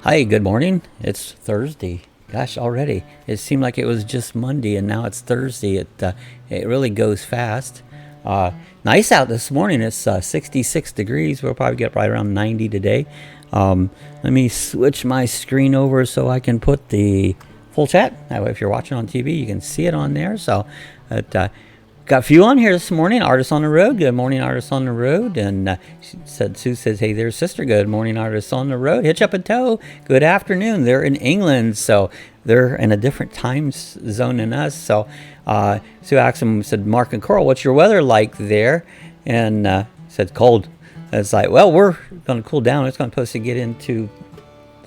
Hi, good morning. It's Thursday. Gosh, already. It seemed like it was just Monday, and now it's Thursday. It really goes fast. Nice out this morning. It's 66 degrees. We'll probably get right around 90 today. Let me switch my screen over so I can put the full chat. That way, if you're watching on TV, you can see it on there. So, got a few on here this morning. Artists on the road. Good morning, artists on the road. And Sue says, hey, there's sister. Good morning, artists on the road. Hitch up a toe. Good afternoon. They're in England, so they're in a different time zone than us. So Sue asked him, said, Mark and Coral, what's your weather like there? And said, cold. It's like, well, we're going to cool down. It's going to supposed to get into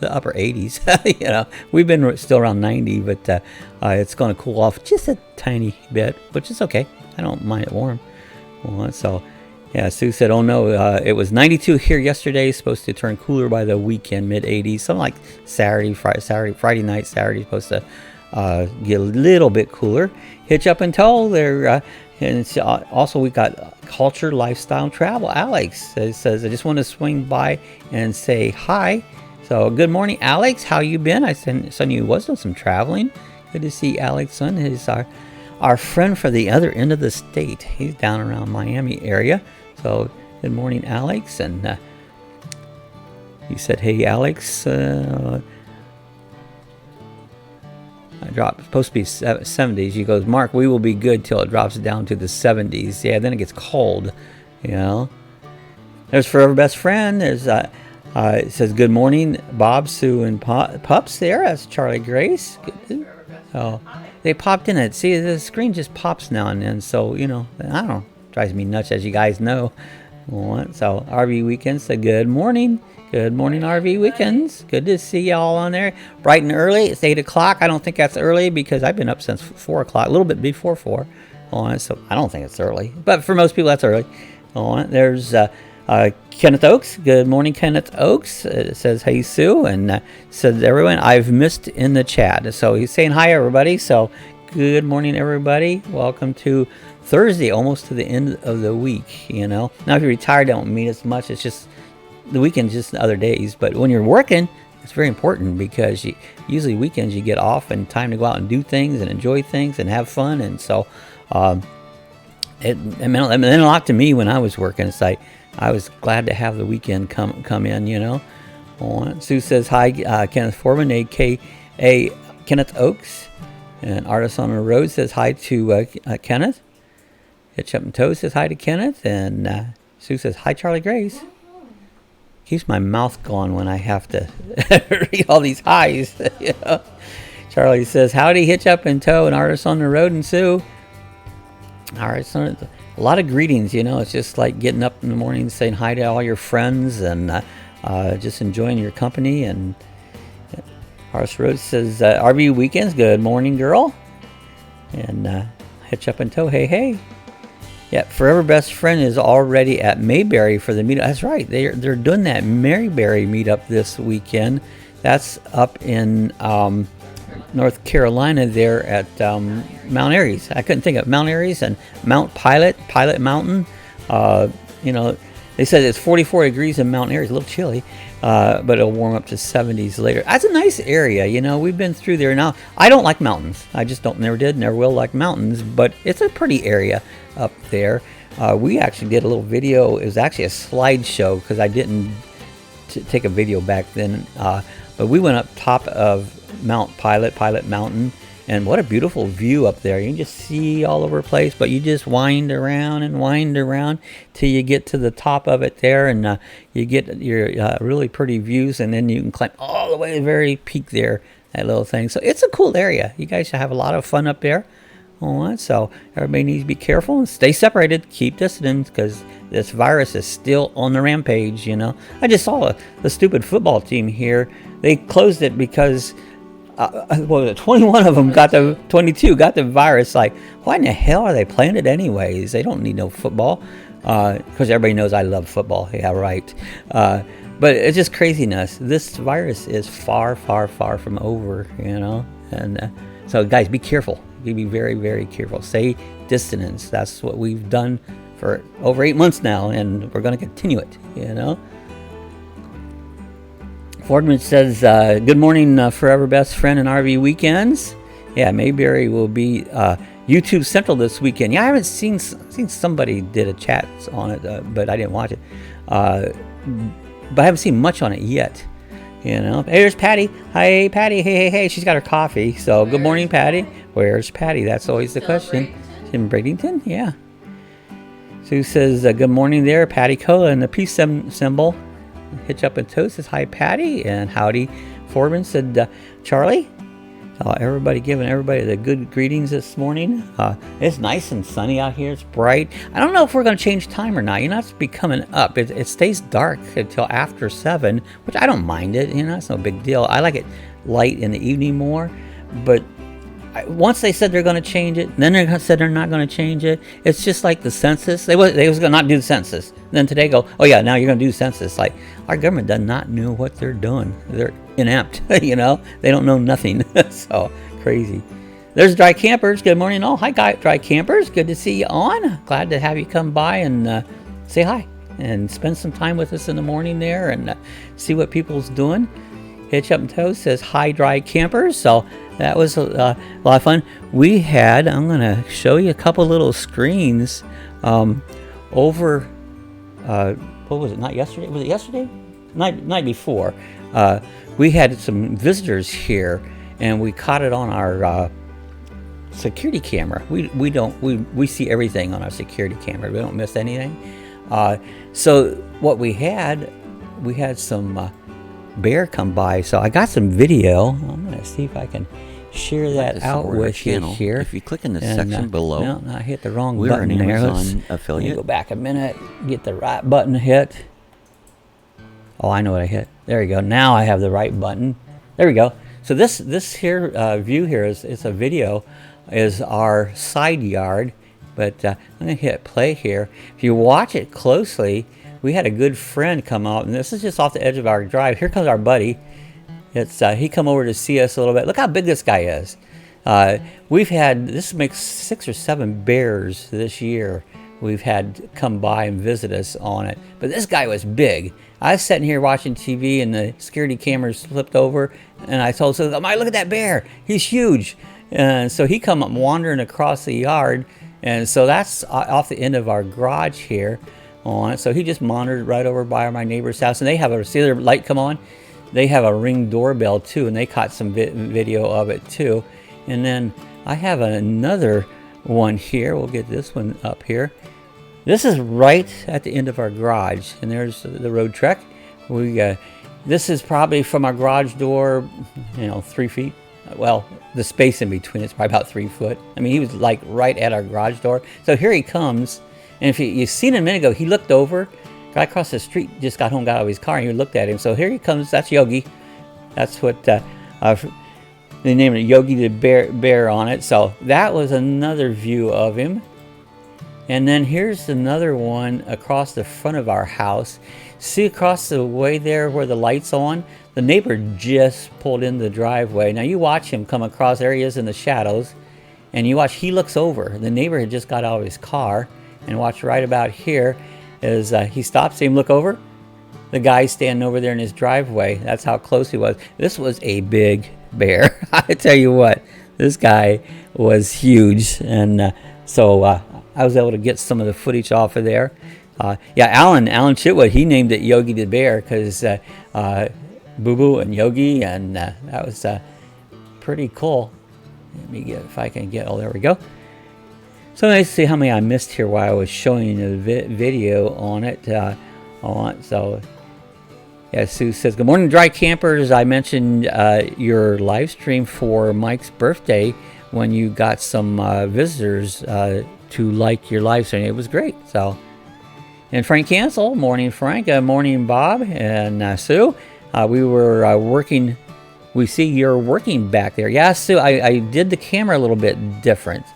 the upper 80s. You know, we've been still around 90, but it's going to cool off just a tiny bit, which is okay. I don't mind it warm. So, yeah, Sue said, oh no, it was 92 here yesterday. Supposed to turn cooler by the weekend, mid 80s. Something like Friday night, Saturday, supposed to get a little bit cooler. Hitch up and tow there. And also we got culture, lifestyle, travel. Alex says, I just want to swing by and say hi. So good morning, Alex. How you been? I said you was doing some traveling. Good to see Alex. Son is our friend for the other end of the state. He's down around Miami area. So good morning, Alex. And he said, hey, Alex. I dropped supposed to be 70s. He goes, Mark, we will be good till it drops down to the 70s. Yeah, then it gets cold. You know. There's Forever Best Friend. There's it says, good morning, Bob, Sue, and Pups there. That's Charlie Grace. Oh, they popped in it. See, the screen just pops now and then. So, you know, I don't know. Drives me nuts, as you guys know. So, RV Weekends said, good morning. Good morning, RV Weekends. Good to see y'all on there. Bright and early. It's 8 o'clock. I don't think that's early because I've been up since 4 o'clock, a little bit before 4. So, I don't think it's early. But for most people, that's early. There's Kenneth Oakes. Good morning, Kenneth Oakes. It says, hey, Sue. And says, everyone, I've missed in the chat. So he's saying hi, everybody. So good morning, everybody. Welcome to Thursday, almost to the end of the week, you know. Now, if you're retired, don't mean as much. It's just the weekend's just the other days. But when you're working, it's very important because usually weekends you get off and time to go out and do things and enjoy things and have fun. And so it meant a lot to me when I was working. It's like, I was glad to have the weekend come in, you know. Sue says, hi, Kenneth Foreman, a.k.a. Kenneth Oakes. And Artist on the Road says hi to Kenneth. Hitch Up and Toe says hi to Kenneth. And Sue says, hi, Charlie Grace. Keeps my mouth going when I have to read all these highs. You know? Charlie says, howdy, Hitch Up and Toe, and Artist on the Road, and Sue. All right, so a lot of greetings, you know. It's just like getting up in the morning, saying hi to all your friends, and just enjoying your company. And Horace Rhodes says, RV Weekends, good morning, girl. And Hitch Up and Toe, hey, hey. Yeah, Forever Best Friend is already at Mayberry for the meetup. That's right, they're doing that Mayberry meetup this weekend. That's up in North Carolina there at Mount Airy. I couldn't think of Mount Airy and Mount Pilot Mountain. You know, they said it's 44 degrees in Mount Airy. A little chilly, but it'll warm up to 70s later. That's a nice area. You know, we've been through there. Now, I don't like mountains. I just never will like mountains, but it's a pretty area up there. We actually did a little video. It was actually a slideshow because I didn't take a video back then. But we went up top of Mount Pilot Mountain, and what a beautiful view up there. You can just see all over the place, but you just wind around till you get to the top of it there, and you get your really pretty views, and then you can climb all the way to the very peak there, that little thing. So it's a cool area. You guys should have a lot of fun up there. So everybody needs to be careful and stay separated, keep distance, because this virus is still on the rampage, you know. I just saw the stupid football team here. They closed it because 21 of them 22 got the virus. Like, why in the hell are they playing it anyways? They don't need no football. Because everybody knows I love football. Yeah, right. But it's just craziness. This virus is far, far, far from over, you know. And so, guys, be careful. Be very, very careful. Stay distance. That's what we've done for over 8 months now, and we're going to continue it, you know. Fordman says, good morning, forever best friend and RV weekends. Yeah, Mayberry will be YouTube Central this weekend. Yeah, I haven't seen somebody did a chat on it, but I didn't watch it. But I haven't seen much on it yet. You know, hey, there's Patty. Hi, Patty. Hey. She's got her coffee. So good morning, Patty. Where's Patty? That's always the question. In Bradenton, yeah. Sue says, good morning there, Patty Cola, and the peace symbol. Hitch Up and Toast says, hi, Patty, and howdy. Foreman said, Charlie. Everybody giving everybody the good greetings this morning. It's nice and sunny out here. It's bright. I don't know if we're going to change time or not. You know, it's be coming up. It stays dark until after 7, which I don't mind it. You know, it's no big deal. I like it light in the evening more, but once they said they're going to change it, then they said they're not going to change it. It's just like the census. They was going to not do the census. Then today go, oh yeah, now you're going to do census. Like, our government does not know what they're doing. They're inept, you know. They don't know nothing. So crazy. There's Dry Campers. Good morning all. Hi, Dry Campers. Good to see you on. Glad to have you come by and say hi and spend some time with us in the morning there and see what people's doing. Hitch Up and Toast says, hi, Dry Campers. So that was a lot of fun. We had, I'm going to show you a couple little screens over, what was it, not yesterday? Was it yesterday? Night before. We had some visitors here, and we caught it on our security camera. We see everything on our security camera. We don't miss anything. So what we had some bear come by. So I got some video. I'm going to see if I can share that out with you here. If you click in the section below, no, I hit the wrong button there. Amazon affiliate. Let me go back a minute, get the right button hit. Oh, I know what I hit. There you go. Now I have the right button. There we go. So this here view here is a video, is our side yard. But I'm going to hit play here. If you watch it closely, we had a good friend come out, and this is just off the edge of our drive. Here comes our buddy. It's he come over to see us a little bit. Look how big this guy is. We've had, this makes 6 or 7 bears this year we've had come by and visit us on it. But this guy was big. I was sitting here watching TV, and the security cameras flipped over, and I told him, "My, look at that bear. He's huge." And so he come up wandering across the yard, and so that's off the end of our garage here on it. So he just monitored right over by my neighbor's house, and they have see their light come on? They have a Ring doorbell too, and they caught some video of it too. And then I have another one here. We'll get this one up here. This is right at the end of our garage, and there's the road trek. This is probably from our garage door, 3 feet. Well, the space in between is probably about 3 foot. I mean, he was like right at our garage door. So here he comes, and if you seen him a minute ago, he looked over. Guy across the street just got home, got out of his car, and he looked at him. So here he comes. That's Yogi. That's what they named it, Yogi the bear on it. So that was another view of him. And then here's another one across the front of our house. See across the way there where the light's on? The neighbor just pulled in the driveway. Now you watch him come across. There he is in the shadows. And you watch, he looks over. The neighbor had just got out of his car. And watch right about here as he stops. See him look over? The guy's standing over there in his driveway. That's how close he was. This was a big bear. I tell you what, this guy was huge. And so I was able to get some of the footage off of there. Yeah, Alan Chitwood, he named it Yogi the Bear because Boo Boo and Yogi, and that was pretty cool. Let me get, if I can get, oh, there we go. So let's see how many I missed here while I was showing you the video on it. So, yeah, Sue says, good morning, Dry Campers. I mentioned your live stream for Mike's birthday when you got some visitors to like your live stream. It was great. So, and Frank Cancel, morning Frank, morning Bob, and Sue. We were working. We see you're working back there. Yeah, Sue, I did the camera a little bit different.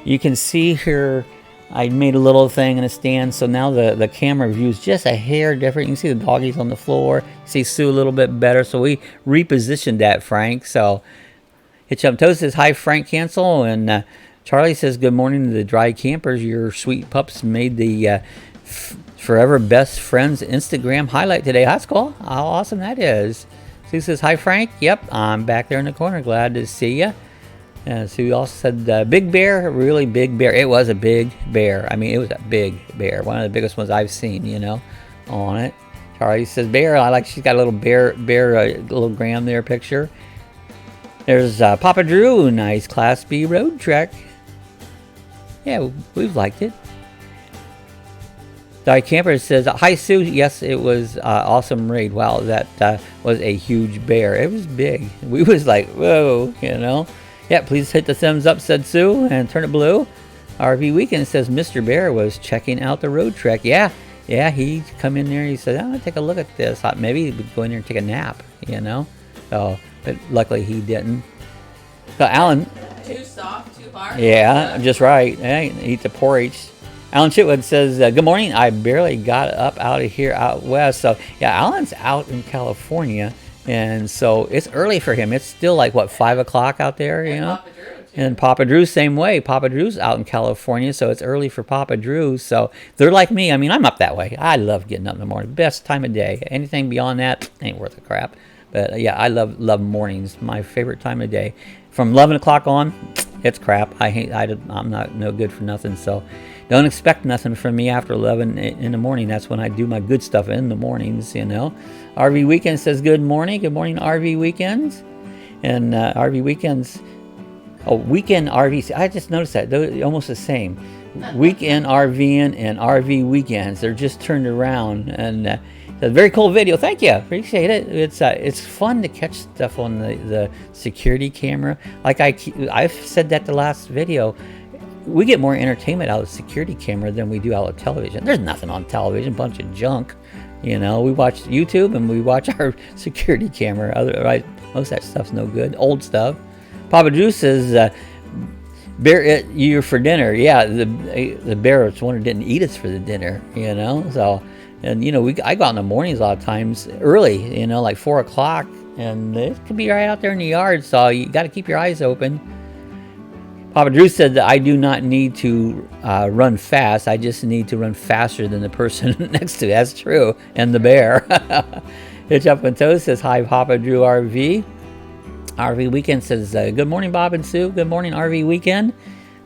You can see here I made a little thing in a stand, so now the camera view is just a hair different. You can see the doggies on the floor. You see Sue a little bit better, so we repositioned that, Frank. So Hitch Up Toast says, hi, Frank Cancel, and Charlie says, good morning to the Dry Campers. Your sweet pups made the Forever Best Friends Instagram highlight today. That's cool. How awesome that is. Sue says, hi, Frank. Yep, I'm back there in the corner. Glad to see you. Sue also said, big bear, really big bear. It was a big bear. I mean, it was a big bear. One of the biggest ones I've seen, you know, on it. Charlie says, bear. I like, she's got a little bear, little gram there picture. There's Papa Drew. Nice Class B road trek. Yeah, we've liked it. Die Camper says, hi, Sue. Yes, it was awesome raid. Wow, that was a huge bear. It was big. We was like, whoa, you know. Yeah, please hit the thumbs up, said Sue, and turn it blue. RV Weekend says Mr. Bear was checking out the road trek. Yeah, he come in there and he said, I'm going to take a look at this. Thought maybe he would go in there and take a nap, you know. So, but luckily he didn't. So, Alan. Too soft, too hard. Yeah, just right. Hey, eat the porridge. Alan Chitwood says, good morning. I barely got up out of here out west. So, yeah, Alan's out in California. And so it's early for him. It's still like, what, 5 o'clock out there, you know? Papa Drew, too. And Papa Drew, same way. Papa Drew's out in California, so it's early for Papa Drew. So they're like me. I mean, I'm up that way. I love getting up in the morning. Best time of day. Anything beyond that ain't worth a crap. But, yeah, I love mornings. My favorite time of day. From 11 o'clock on, it's crap. I'm not no good for nothing, so don't expect nothing from me after 11 in the morning. That's when I do my good stuff in the mornings, you know. RV Weekend says good morning. Good morning, RV Weekends. And RV Weekends, Weekend RV. I just noticed that. They're almost the same. Weekend RVing and RV Weekends. They're just turned around. And it's a very cool video. Thank you. Appreciate it. It's fun to catch stuff on the security camera. Like I've said that the last video. We get more entertainment out of the security camera than we do out of television. There's nothing on television, a bunch of junk. You know, we watch YouTube and we watch our security camera. Otherwise, most of that stuff's no good. Old stuff. Papa Drew says, bear you for dinner. Yeah, the bear was one who didn't eat us for the dinner, you know. So, and, you know, I go out in the mornings a lot of times early, you know, like 4 o'clock. And it could be right out there in the yard. So you got to keep your eyes open. Papa Drew said that I do not need to run fast. I just need to run faster than the person next to me. That's true. And the bear. Hitch Up and Toe says, hi, Papa Drew RV. RV Weekend says, good morning, Bob and Sue. Good morning, RV Weekend.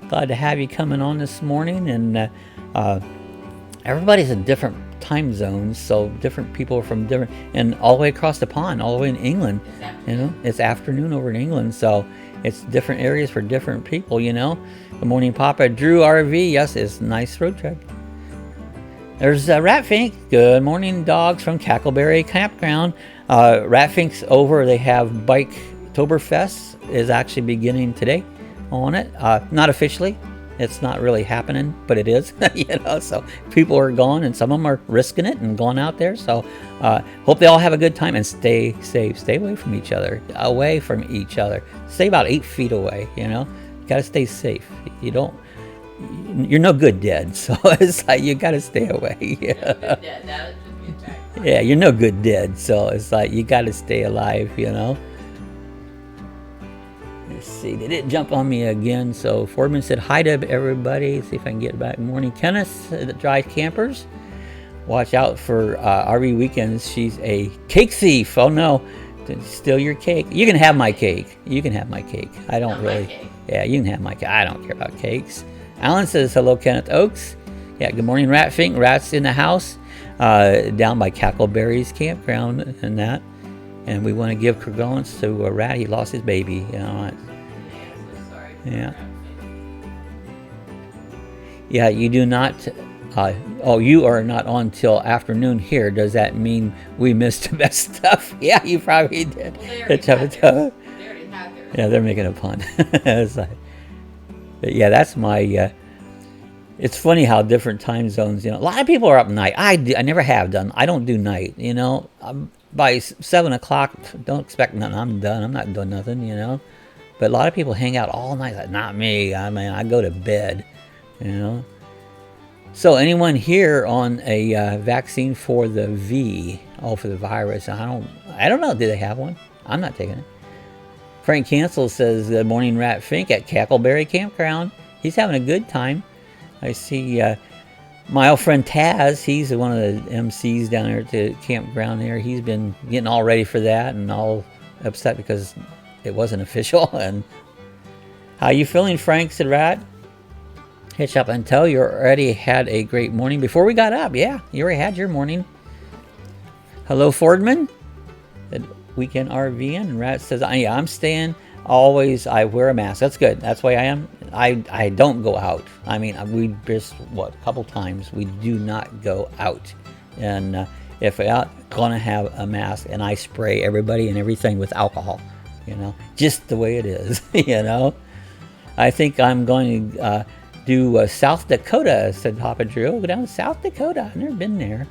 Glad to have you coming on this morning. And everybody's in different time zones. So different people from different, and all the way across the pond, all the way in England. You know, it's afternoon over in England. So it's different areas for different people, you know. Good morning, Papa Drew RV. Yes, it's a nice road trip. There's Ratfink. Good morning, dogs from Cackleberry Campground. Ratfink's over. They have Bike Oktoberfest is actually beginning today on it. Not officially. It's not really happening, but it is, you know. So people are going, and some of them are risking it and going out there. So hope they all have a good time and stay safe. Stay away from each other. Away from each other. Stay about 8 feet away, you know. You got to stay safe. You're no good dead. So it's like you got to stay away. Yeah. Yeah, you're no good dead. So it's like you got to stay alive, you know. Let's see, they didn't jump on me again. So Fordman said hi to everybody. See if I can get back. Morning, Kenneth, the Dry Campers. Watch out for RV Weekends. She's a cake thief. Oh no, steal your cake. You can have my cake. You can have my cake. I don't really. Yeah, you can have my cake. I don't care about cakes. Alan says hello, Kenneth Oaks. Yeah, good morning, Ratfink. Rats in the house down by Cackleberry's campground and that. And we want to give condolence to a rat. He lost his baby. You know. Yeah. Yeah, you do not. You are not on till afternoon here. Does that mean we missed the best stuff? Yeah, you probably did. Well, they already had theirs. Yeah, they're making a pun. It's like, but yeah, that's my. It's funny how different time zones. You know, a lot of people are up night. I never have done. I don't do night. You know. By 7 o'clock, don't expect nothing. I'm done. I'm not doing nothing, you know. But a lot of people hang out all night. Like, not me. I mean, I go to bed, you know. So anyone here on a vaccine for the for the virus? I don't know. Do they have one? I'm not taking it. Frank Cancel says, good morning, Rat Fink at Cackleberry Campground. He's having a good time. I see My old friend Taz, he's one of the MCs down there at the campground there. He's been getting all ready for that and all upset because it wasn't official. And how you feeling, Frank? Said Rat. Hitch up and tell you already had a great morning before we got up. Yeah, you already had your morning. Hello, Fordman. Weekend RVing. And Rat says, yeah, I'm staying. Always, I wear a mask. That's good. That's why I am. I don't go out. I mean, we just, a couple times, we do not go out. And if we're out, gonna have a mask. And I spray everybody and everything with alcohol. You know, just the way it is, you know. I think I'm going to do South Dakota, said Papa Drew. Go down to South Dakota. I've never been there.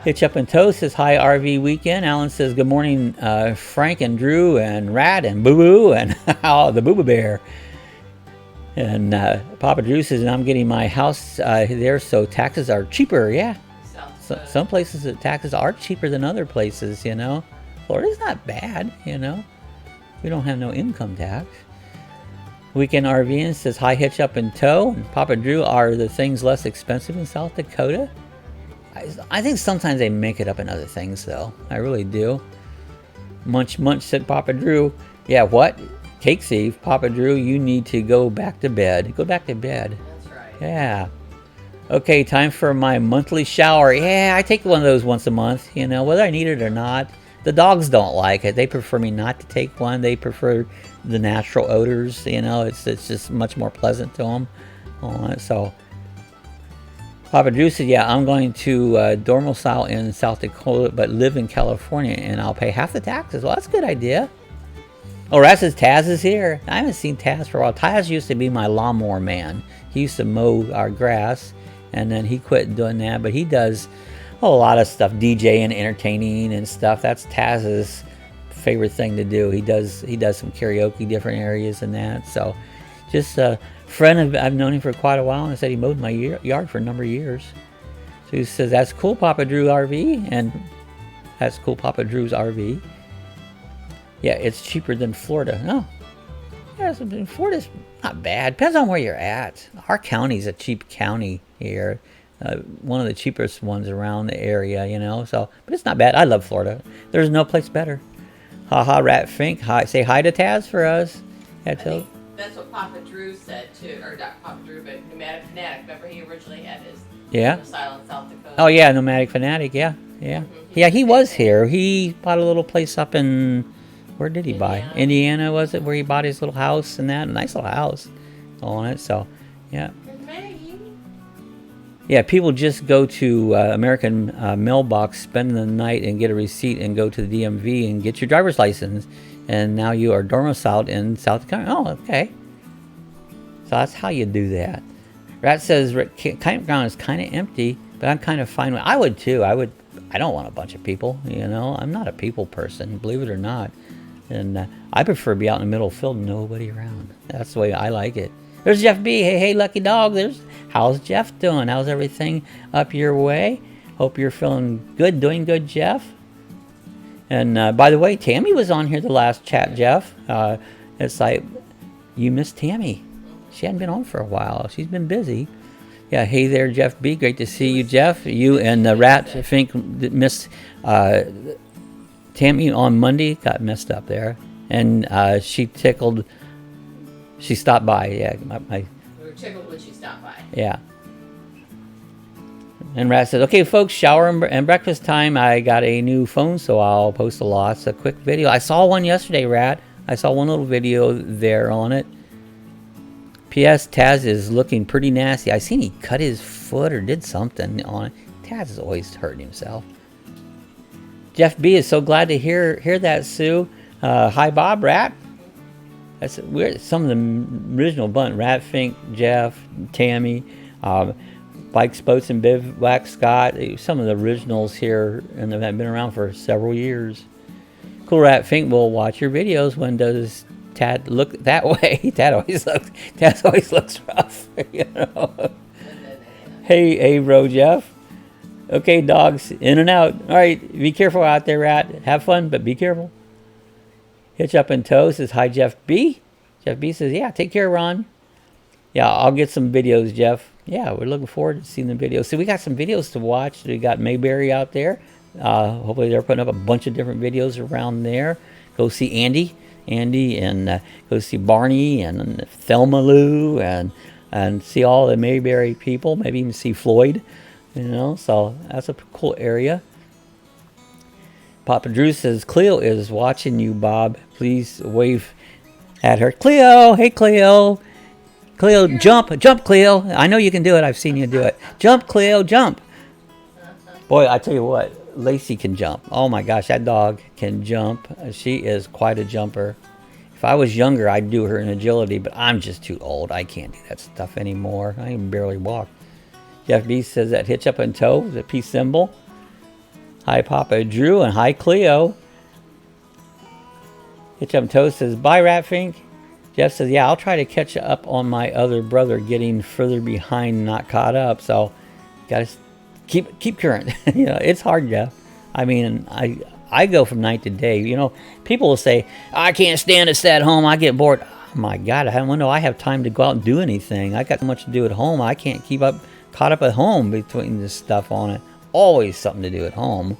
Hitch Up and Toe says, hi, RV weekend. Alan says, good morning, Frank and Drew and Rat and Boo Boo and the Boo Boo Bear. And Papa Drew says, I'm getting my house there, so taxes are cheaper. Yeah. Some places the taxes are cheaper than other places, you know. Florida's not bad, you know. We don't have no income tax. Weekend RVing says, hi, Hitch Up and Toe. And Papa Drew, are the things less expensive in South Dakota? I think sometimes they make it up in other things, though. I really do. Munch said Papa Drew. Yeah, what? Cake thief, Papa Drew, you need to go back to bed. Go back to bed. That's right. Yeah. Okay, time for my monthly shower. Yeah, I take one of those once a month, you know, whether I need it or not. The dogs don't like it. They prefer me not to take one. They prefer the natural odors, you know. It's just much more pleasant to them. So Papa Drew said, yeah, I'm going to domicile in South Dakota, but live in California, and I'll pay half the taxes. Well, that's a good idea. Oh, Rat says Taz is here. I haven't seen Taz for a while. Taz used to be my lawnmower man. He used to mow our grass, and then he quit doing that, but he does a lot of stuff, DJing, entertaining and stuff. That's Taz's favorite thing to do. He does some karaoke, different areas and that. So just friend, I've known him for quite a while, and I said he mowed my yard for a number of years. So he says, that's cool, Papa Drew RV, and that's cool, Papa Drew's RV. Yeah, it's cheaper than Florida. No, yeah, Florida's not bad. Depends on where you're at. Our county's a cheap county here, one of the cheapest ones around the area, you know. So, but it's not bad. I love Florida. There's no place better. Haha, Rat Fink. Hi, say hi to Taz for us. I think that's what Papa Drew said too, or not Papa Drew, but Nomadic Fanatic. Remember, he originally had his domicile in South Dakota. Oh yeah, Nomadic Fanatic. Yeah. Yeah, he was here. He bought a little place up in, where did he buy? Indiana, was it? Where he bought his little house and that, a nice little house on it. So, yeah. Yeah, people just go to American mailbox, spend the night, and get a receipt, and go to the DMV and get your driver's license. And now you are domiciled in South Dakota. Oh, okay. So that's how you do that. Rat says campground is kind of empty, but I'm kind of fine with. I would too. I don't want a bunch of people. You know, I'm not a people person, believe it or not. And I prefer to be out in the middle of the field, nobody around. That's the way I like it. There's Jeff B. Hey, Lucky Dog. How's Jeff doing? How's everything up your way? Hope you're feeling good, doing good, Jeff. And by the way, Tammy was on here the last chat, Jeff. It's like, you missed Tammy. She hadn't been on for a while. She's been busy. Yeah, hey there, Jeff B. Great to see you, Jeff. You and Rat Fink missed Tammy on Monday. Got messed up there. And she stopped by. Yeah, we were tickled when she stopped by. Yeah. And Rat said, okay, folks, shower and breakfast time. I got a new phone, so I'll post a lot. It's a quick video. I saw one yesterday, Rat. I saw one little video there on it. P.S. Taz is looking pretty nasty. I seen he cut his foot or did something on it. Taz is always hurting himself. Jeff B. is so glad to hear that, Sue. Hi, Bob, Rat. We're some of the original bunch. Rat Fink, Jeff, Tammy, Bikes, Boats, and Bivouac, Scott. Some of the originals here, and they've been around for several years. Cool Rat Fink will watch your videos. When does Tad look that way? Tad always looks rough, you know. Hey, bro, Jeff. Okay, dogs, in and out. All right, be careful out there, Rat. Have fun, but be careful. Hitch Up and Toe says, hi, Jeff B. Jeff B says, yeah, take care, Ron. Yeah, I'll get some videos, Jeff. yeah, we're looking forward to seeing the videos. So we got some videos to watch. We got Mayberry out there. Hopefully they're putting up a bunch of different videos around there. Go see Andy, and go see Barney and Thelma Lou, and see all the Mayberry people. Maybe even see Floyd. So that's a cool area. Papa Drew says Cleo is watching you, Bob. Please wave at her. Cleo, hey Cleo. Cleo, jump, Cleo. I know you can do it. I've seen you do it. Jump, Cleo, jump. Boy, I tell you what, Lacey can jump. Oh my gosh, that dog can jump. She is quite a jumper. If I was younger, I'd do her in agility, but I'm just too old. I can't do that stuff anymore. I can barely walk. Jeff B says that hitch up and toe, the peace symbol. Hi, Papa Drew, and hi, Cleo. Hitch up and toe says, bye, Ratfink. Jeff says, yeah, I'll try to catch up on my other brother getting further behind, not caught up. So, got to keep current. It's hard, Jeff. I mean, I go from night to day. People will say, I can't stand to stay at home. I get bored. Oh, my God, I have time to go out and do anything. I got so much to do at home. I can't keep caught up at home between this stuff on it. Always something to do at home.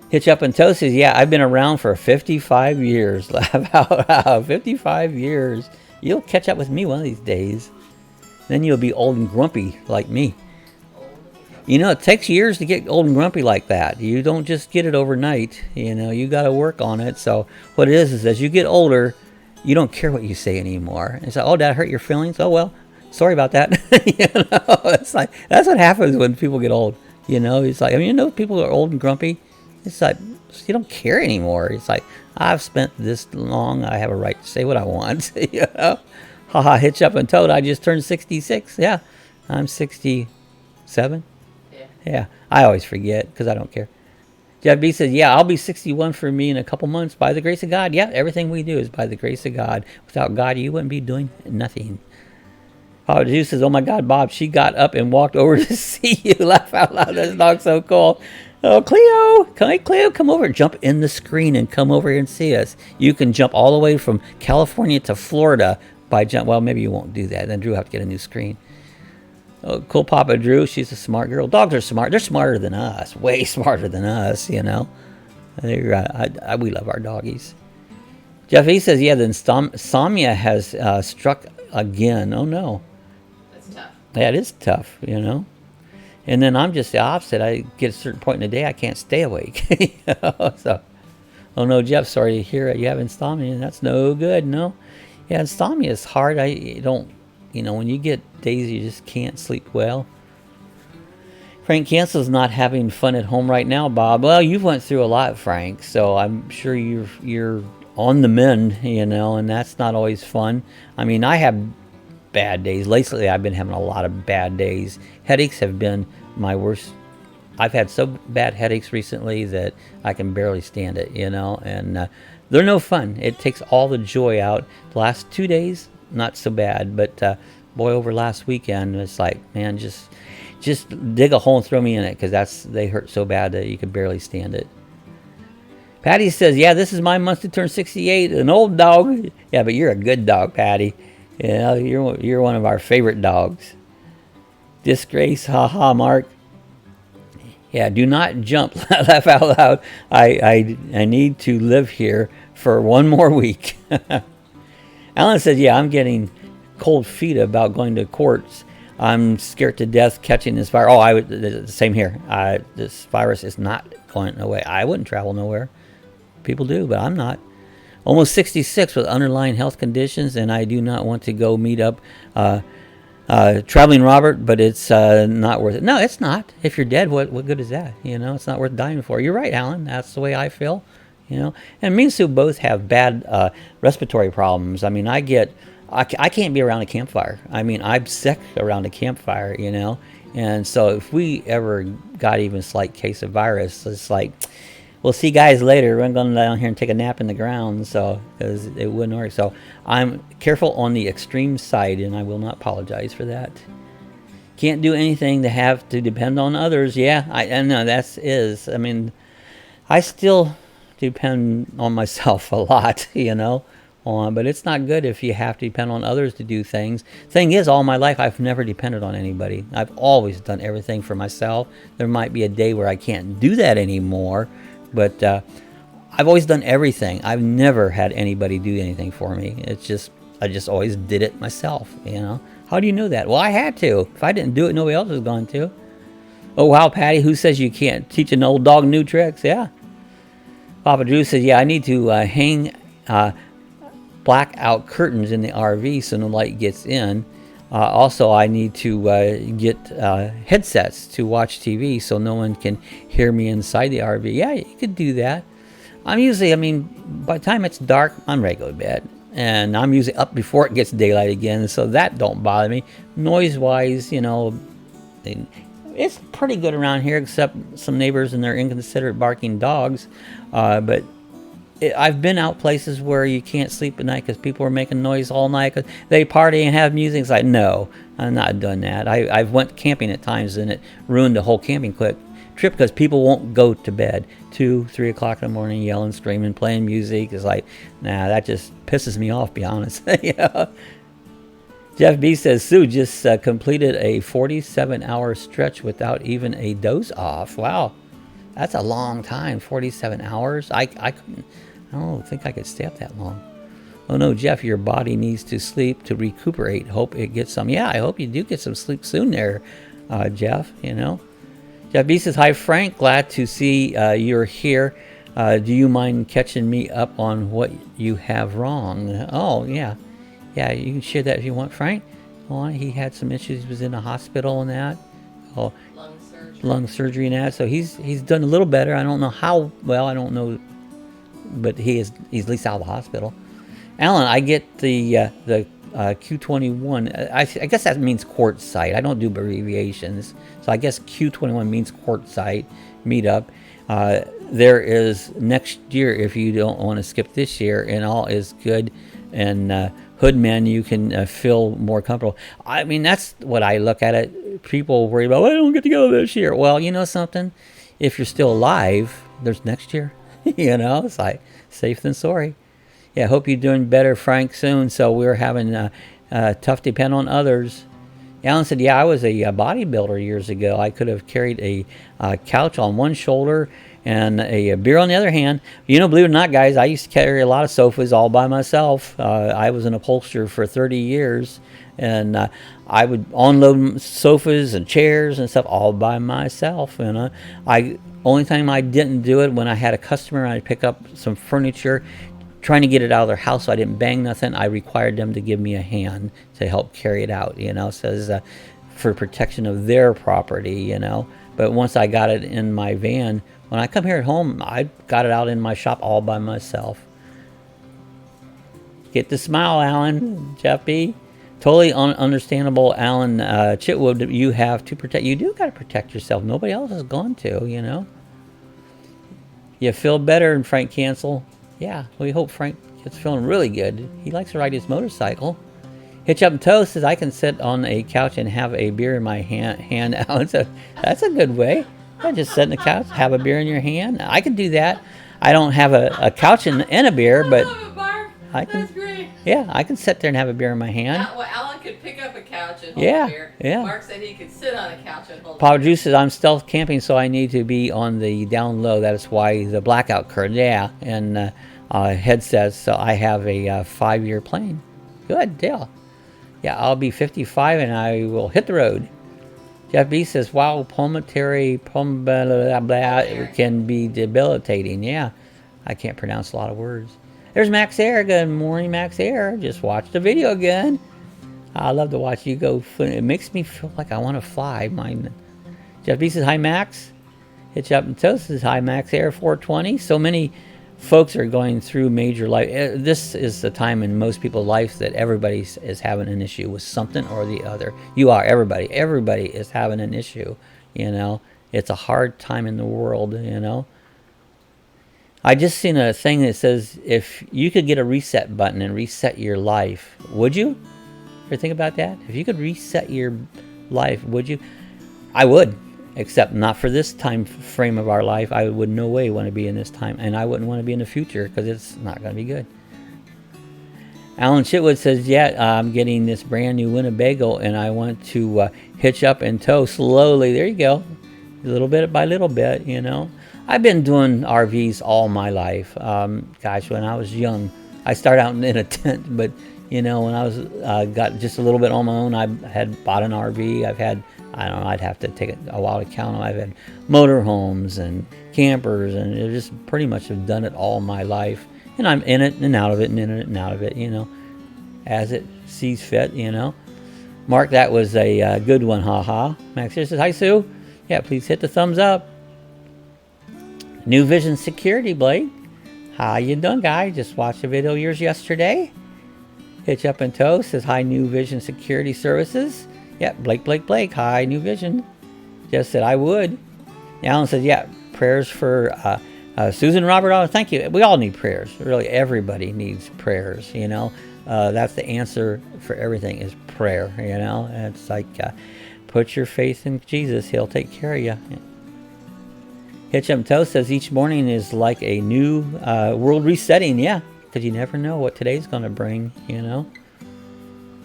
Hitch up and toe says, yeah, I've been around for 55 years. Laugh out loud. 55 years. You'll catch up with me one of these days. Then you'll be old and grumpy like me. It takes years to get old and grumpy like that. You don't just get it overnight. You got to work on it. So what it is as you get older, you don't care what you say anymore. It's like, oh, did I hurt your feelings? Oh, well, sorry about that. It's like, that's what happens when people get old. It's like, people are old and grumpy. It's like, you don't care anymore. It's like, I've spent this long. I have a right to say what I want. Haha, hitch up and toad. I just turned 66. Yeah, I'm 67. Yeah, I always forget because I don't care. Jeff B says, yeah, I'll be 61 for me in a couple months by the grace of God. Yeah, everything we do is by the grace of God. Without God, you wouldn't be doing nothing. Papa Drew says, oh my God, Bob, she got up and walked over to see you. Laugh out loud. This dog's so cool. Oh, Cleo, come over. Jump in the screen and come over here and see us. You can jump all the way from California to Florida by jump. Well, maybe you won't do that. Then Drew will have to get a new screen. Oh, cool, Papa Drew. She's a smart girl. Dogs are smart. They're smarter than us. Way smarter than us, We love our doggies. Jeff E says, yeah, the insomnia has struck again. Oh, no. That's tough. Yeah, it is tough, And then I'm just the opposite. I get a certain point in the day, I can't stay awake. So, oh no, Jeff, sorry to hear it. You have insomnia. That's no good, no. Yeah, insomnia is hard. When you get days you just can't sleep well. Frank Cancel's not having fun at home right now, Bob. Well, you've went through a lot, Frank. So I'm sure you're on the mend, and that's not always fun. I mean, I have bad days. Lately, I've been having a lot of bad days. Headaches have been my worst. I've had so bad headaches recently that I can barely stand it, and they're no fun. It takes all the joy out. The last 2 days, not so bad, but boy, over last weekend, it's like, man, just dig a hole and throw me in it, because they hurt so bad that you could barely stand it. Patty says, yeah, this is my month to turn 68, an old dog. Yeah, but you're a good dog, Patty. You're one of our favorite dogs. Disgrace, haha, Mark. Yeah, do not jump. Laugh out loud. I need to live here for one more week. Alan says, yeah, I'm getting cold feet about going to courts. I'm scared to death catching this virus. Oh, same here. This virus is not going away. I wouldn't travel nowhere. People do, but I'm not. Almost 66 with underlying health conditions, and I do not want to go meet up traveling Robert, but it's not worth it. No, it's not. If you're dead, what good is that? It's not worth dying for. You're right, Alan. That's the way I feel. And me and Sue both have bad respiratory problems. I mean, I can't be around a campfire. I mean, I'm sick around a campfire, And so if we ever got even a slight case of virus, it's like, we'll see guys later. We're going down here and take a nap in the ground, so because it wouldn't work. So I'm careful on the extreme side, and I will not apologize for that. Can't do anything to have to depend on others. Yeah, I know I mean, I still depend on myself a lot, on, but it's not good if you have to depend on others to do things. Thing is, all my life I've never depended on anybody. I've always done everything for myself. There might be a day where I can't do that anymore, but I've always done everything. I've never had anybody do anything for me. It's just, I just always did it myself, you know. How do you know that? Well, I had to. If I didn't do it, nobody else was going to. Oh, wow, Patty, who says you can't teach an old dog new tricks? Yeah. Papa Drew says, yeah, I need to hang blackout curtains in the RV so no light gets in. Also, I need to get headsets to watch TV so no one can hear me inside the RV. Yeah, you could do that. I'm usually, I mean, by the time it's dark, I'm ready to go to bed. And I'm usually up before it gets daylight again, so that don't bother me. Noise-wise, you know, it's pretty good around here, except some neighbors and their inconsiderate barking dogs. But I've been out places where you can't sleep at night because people are making noise all night because they party and have music. It's like, no, I'm not doing that. I've went camping at times and it ruined the whole camping trip because people won't go to bed 2, 3 o'clock in the morning, yelling, screaming, playing music. It's like, nah, that just pisses me off, to be honest. You know? Jeff B says, Sue just completed a 47-hour stretch without even a doze off. Wow, that's a long time, 47 hours. I don't think I could stay up that long. Oh no, Jeff, your body needs to sleep to recuperate. Hope it gets some. Yeah, I hope you do get some sleep soon there, Jeff, you know. Jeff B says, hi, Frank. Glad to see you're here. Do you mind catching me up on what you have wrong? Oh, yeah. Yeah, you can share that if you want, Frank. Oh, he had some issues. He was in a hospital and that. Oh, lung surgery and that. So he's done a little better. I don't know how well. I don't know, but he's at least out of the hospital. Alan, I get the Q21. I guess that means quartzite. I don't do abbreviations, so I guess Q21 means quartzite meetup. There is next year if you don't want to skip this year, and all is good. And Hoodman, you can feel more comfortable. I mean, that's what I look at it. People worry about, well, I don't get to go this year. Well, you know something? If you're still alive, there's next year. You know, it's like safe than sorry. Yeah, hope you're doing better, Frank, soon. So we're having tough depend on others. Alan said, yeah, I was a bodybuilder years ago. I could have carried a couch on one shoulder and a beer on the other hand. You know, believe it or not, guys, I used to carry a lot of sofas all by myself. I was an upholsterer for 30 years, and I would unload sofas and chairs and stuff all by myself. And only time I didn't do it when I had a customer and I'd pick up some furniture, trying to get it out of their house so I didn't bang nothing. I required them to give me a hand to help carry it out, you know, says for protection of their property, you know. But once I got it in my van, when I come here at home, I got it out in my shop all by myself. Get the smile, Alan, Jeff B. Totally understandable, Alan Chitwood. You have to protect. You do got to protect yourself. Nobody else is going to, you know. You feel better, and Frank Cancel. Yeah, we hope Frank gets feeling really good. He likes to ride his motorcycle. Hitch Up and Toast says, I can sit on a couch and have a beer in my hand out. So that's a good way. I just sit on the couch, have a beer in your hand. I can do that. I don't have a couch and a beer, but I can. That's great. Yeah, I can sit there and have a beer in my hand. Well, Alan could pick up a couch and hold a beer. Yeah. Mark said he could sit on a couch and hold a beer. Papa Juice says, I'm stealth camping, so I need to be on the down low. That is why the blackout curtain. Yeah, and headsets. So I have a 5-year plan. Good deal. Yeah, I'll be 55 and I will hit the road. Jeff B says, wow, pulmonary can be debilitating. Yeah, I can't pronounce a lot of words. There's Max Air. Good morning, Max Air. Just watched the video again. I love to watch you go. It makes me feel like I want to fly. Mine. Jeff B says, hi, Max. Hitch Up and Toast says, hi, Max Air 420. So many folks are going through major life. This is the time in most people's life that everybody is having an issue with something or the other. You are, everybody. Everybody is having an issue, you know. It's a hard time in the world, you know. I just seen a thing that says if you could get a reset button and reset your life, would you? Ever think about that? If you could reset your life, would you? I would. Except not for this time frame of our life. I would no way want to be in this time, and I wouldn't want to be in the future because it's not going to be good. Alan Chitwood says, yeah, I'm getting this brand new Winnebago, and I want to hitch up and tow slowly. There you go. Little bit by little bit, you know. I've been doing RVs all my life. Gosh, when I was young, I started out in a tent, but, you know, when I was got just a little bit on my own, I had bought an RV. I've had, I don't know, I'd have to take a while to count them. I've had motorhomes and campers, and it just pretty much have done it all my life. And I'm in it and out of it and in it and out of it, you know, as it sees fit, you know. Mark, that was a good one, haha. Max here says, hi, Sue. Yeah, please hit the thumbs up. New Vision Security, Blake. How you doing, guy? Just watched a video of yours yesterday. Hitch Up and Tow says, hi, New Vision Security Services. Yeah, Blake. Hi, New Vision. Just said, I would. Alan says, yeah, prayers for... Susan Robert, oh, thank you. We all need prayers. Really, everybody needs prayers, you know. That's the answer for everything is prayer, you know. And it's like, put your faith in Jesus. He'll take care of you. Hitch Up Toe says, each morning is like a new world resetting. Yeah, because you never know what today's going to bring, you know.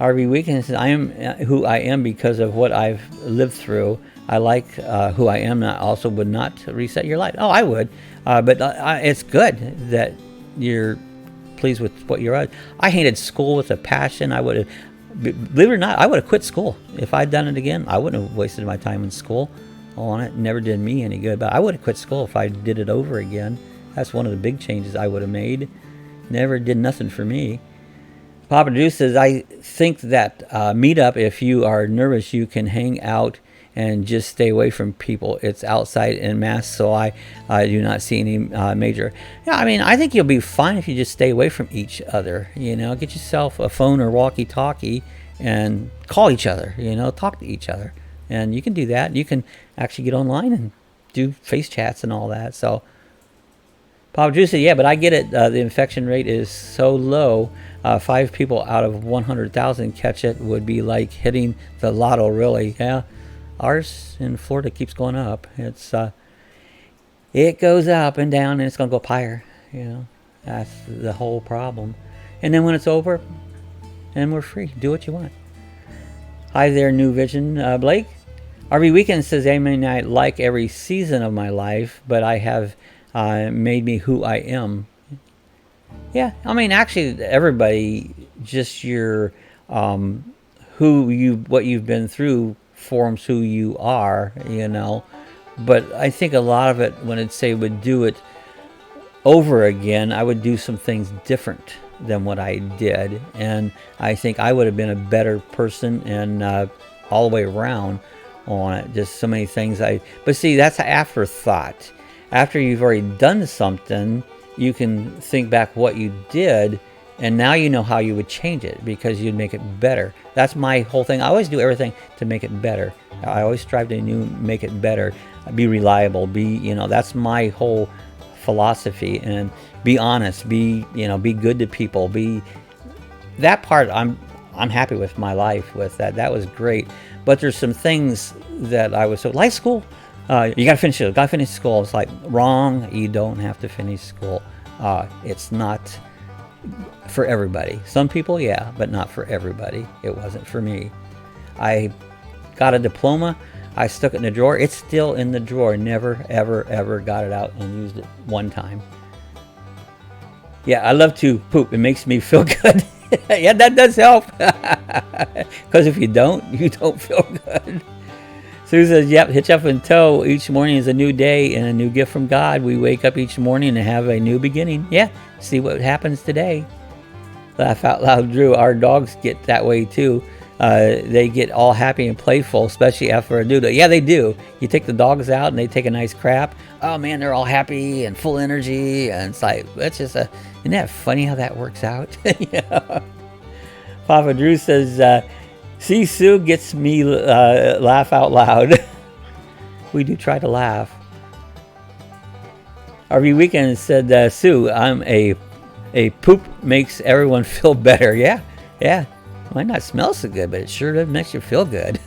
RV Weekend says, I am who I am because of what I've lived through. I like who I am, and I also would not reset your life. Oh, I would. But it's good that you're pleased with what you're at. I hated school with a passion. I would have, believe it or not, I would have quit school. If I'd done it again, I wouldn't have wasted my time in school on it. Never did me any good. But I would have quit school if I did it over again. That's one of the big changes I would have made. Never did nothing for me. Papa Deuce says, I think that meetup, if you are nervous, you can hang out and just stay away from people. It's outside and masked, so I do not see any major. Yeah, I mean, I think you'll be fine if you just stay away from each other. You know, get yourself a phone or walkie-talkie and call each other. You know, talk to each other, and you can do that. You can actually get online and do face chats and all that. So, Papa Drew said, yeah, but I get it. The infection rate is so low. 5 people out of 100,000 catch it would be like hitting the lotto, really. Yeah. Ours in Florida keeps going up. It's it goes up and down, and it's going to go up higher. You know, that's the whole problem. And then when it's over, and we're free, do what you want. Hi there, New Vision, Blake. RV Weekend says, I may not like every season of my life, but I have made me who I am. Yeah, I mean, actually, everybody, just your what you've been through forms who you are, you know. But I think a lot of it, when I'd say would do it over again, I would do some things different than what I did, and I think I would have been a better person, and all the way around on it. Just so many things but see, that's an afterthought. After you've already done something, you can think back what you did, and now you know how you would change it because you'd make it better. That's my whole thing. I always do everything to make it better. I always strive to make it better, be reliable, that's my whole philosophy. And be honest, be good to people. That part I'm happy with my life with that. That was great. But there's some things that I was like school. You gotta finish it. Gotta finish school. It's like wrong. You don't have to finish school. It's not for everybody. Some people, yeah, but not for everybody. It wasn't for me. I got a diploma. I stuck it in the drawer. It's still in the drawer. Never, ever, ever got it out and used it one time. Yeah, I love to poop. It makes me feel good. Yeah, that does help. Because if you don't feel good. Sue says, yep, hitch up and tow. Each morning is a new day and a new gift from God. We wake up each morning and have a new beginning. Yeah, see what happens today. Laugh out loud, Drew. Our dogs get that way too. They get all happy and playful, especially after a doodle. Yeah, they do. You take the dogs out and they take a nice crap. Oh man, they're all happy and full energy. And it's like, isn't that funny how that works out? Yeah. Papa Drew says, see, Sue gets me laugh out loud. We do try to laugh. RV Weekend said, Sue, I'm a poop makes everyone feel better. Yeah. Might not smell so good, but it sure does makes you feel good.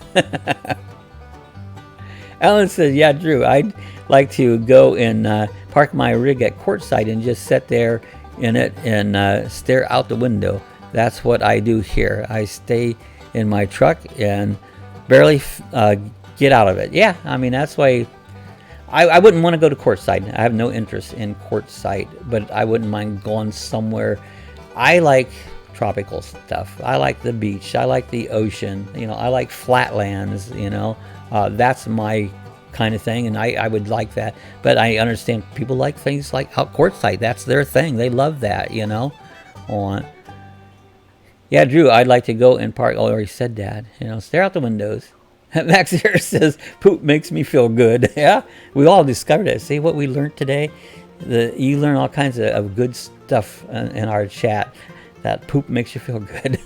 Alan says, yeah, Drew, I'd like to go and park my rig at courtside and just sit there in it and stare out the window. That's what I do here. I stay in my truck and barely get out of it. Yeah, I mean, that's why I wouldn't want to go to courtside. I have no interest in courtside, but I wouldn't mind going somewhere. I like tropical stuff. I like the beach. I like the ocean. You know, I like flatlands, you know. That's my kind of thing, and I would like that. But I understand people like things like out courtside. That's their thing. They love that, you know. Yeah, Drew, I'd like to go and park. Oh, I already said that. You know, stare out the windows. Max here says, poop makes me feel good. Yeah, we all discovered it. See what we learned today? You learn all kinds of good stuff in our chat. That poop makes you feel good.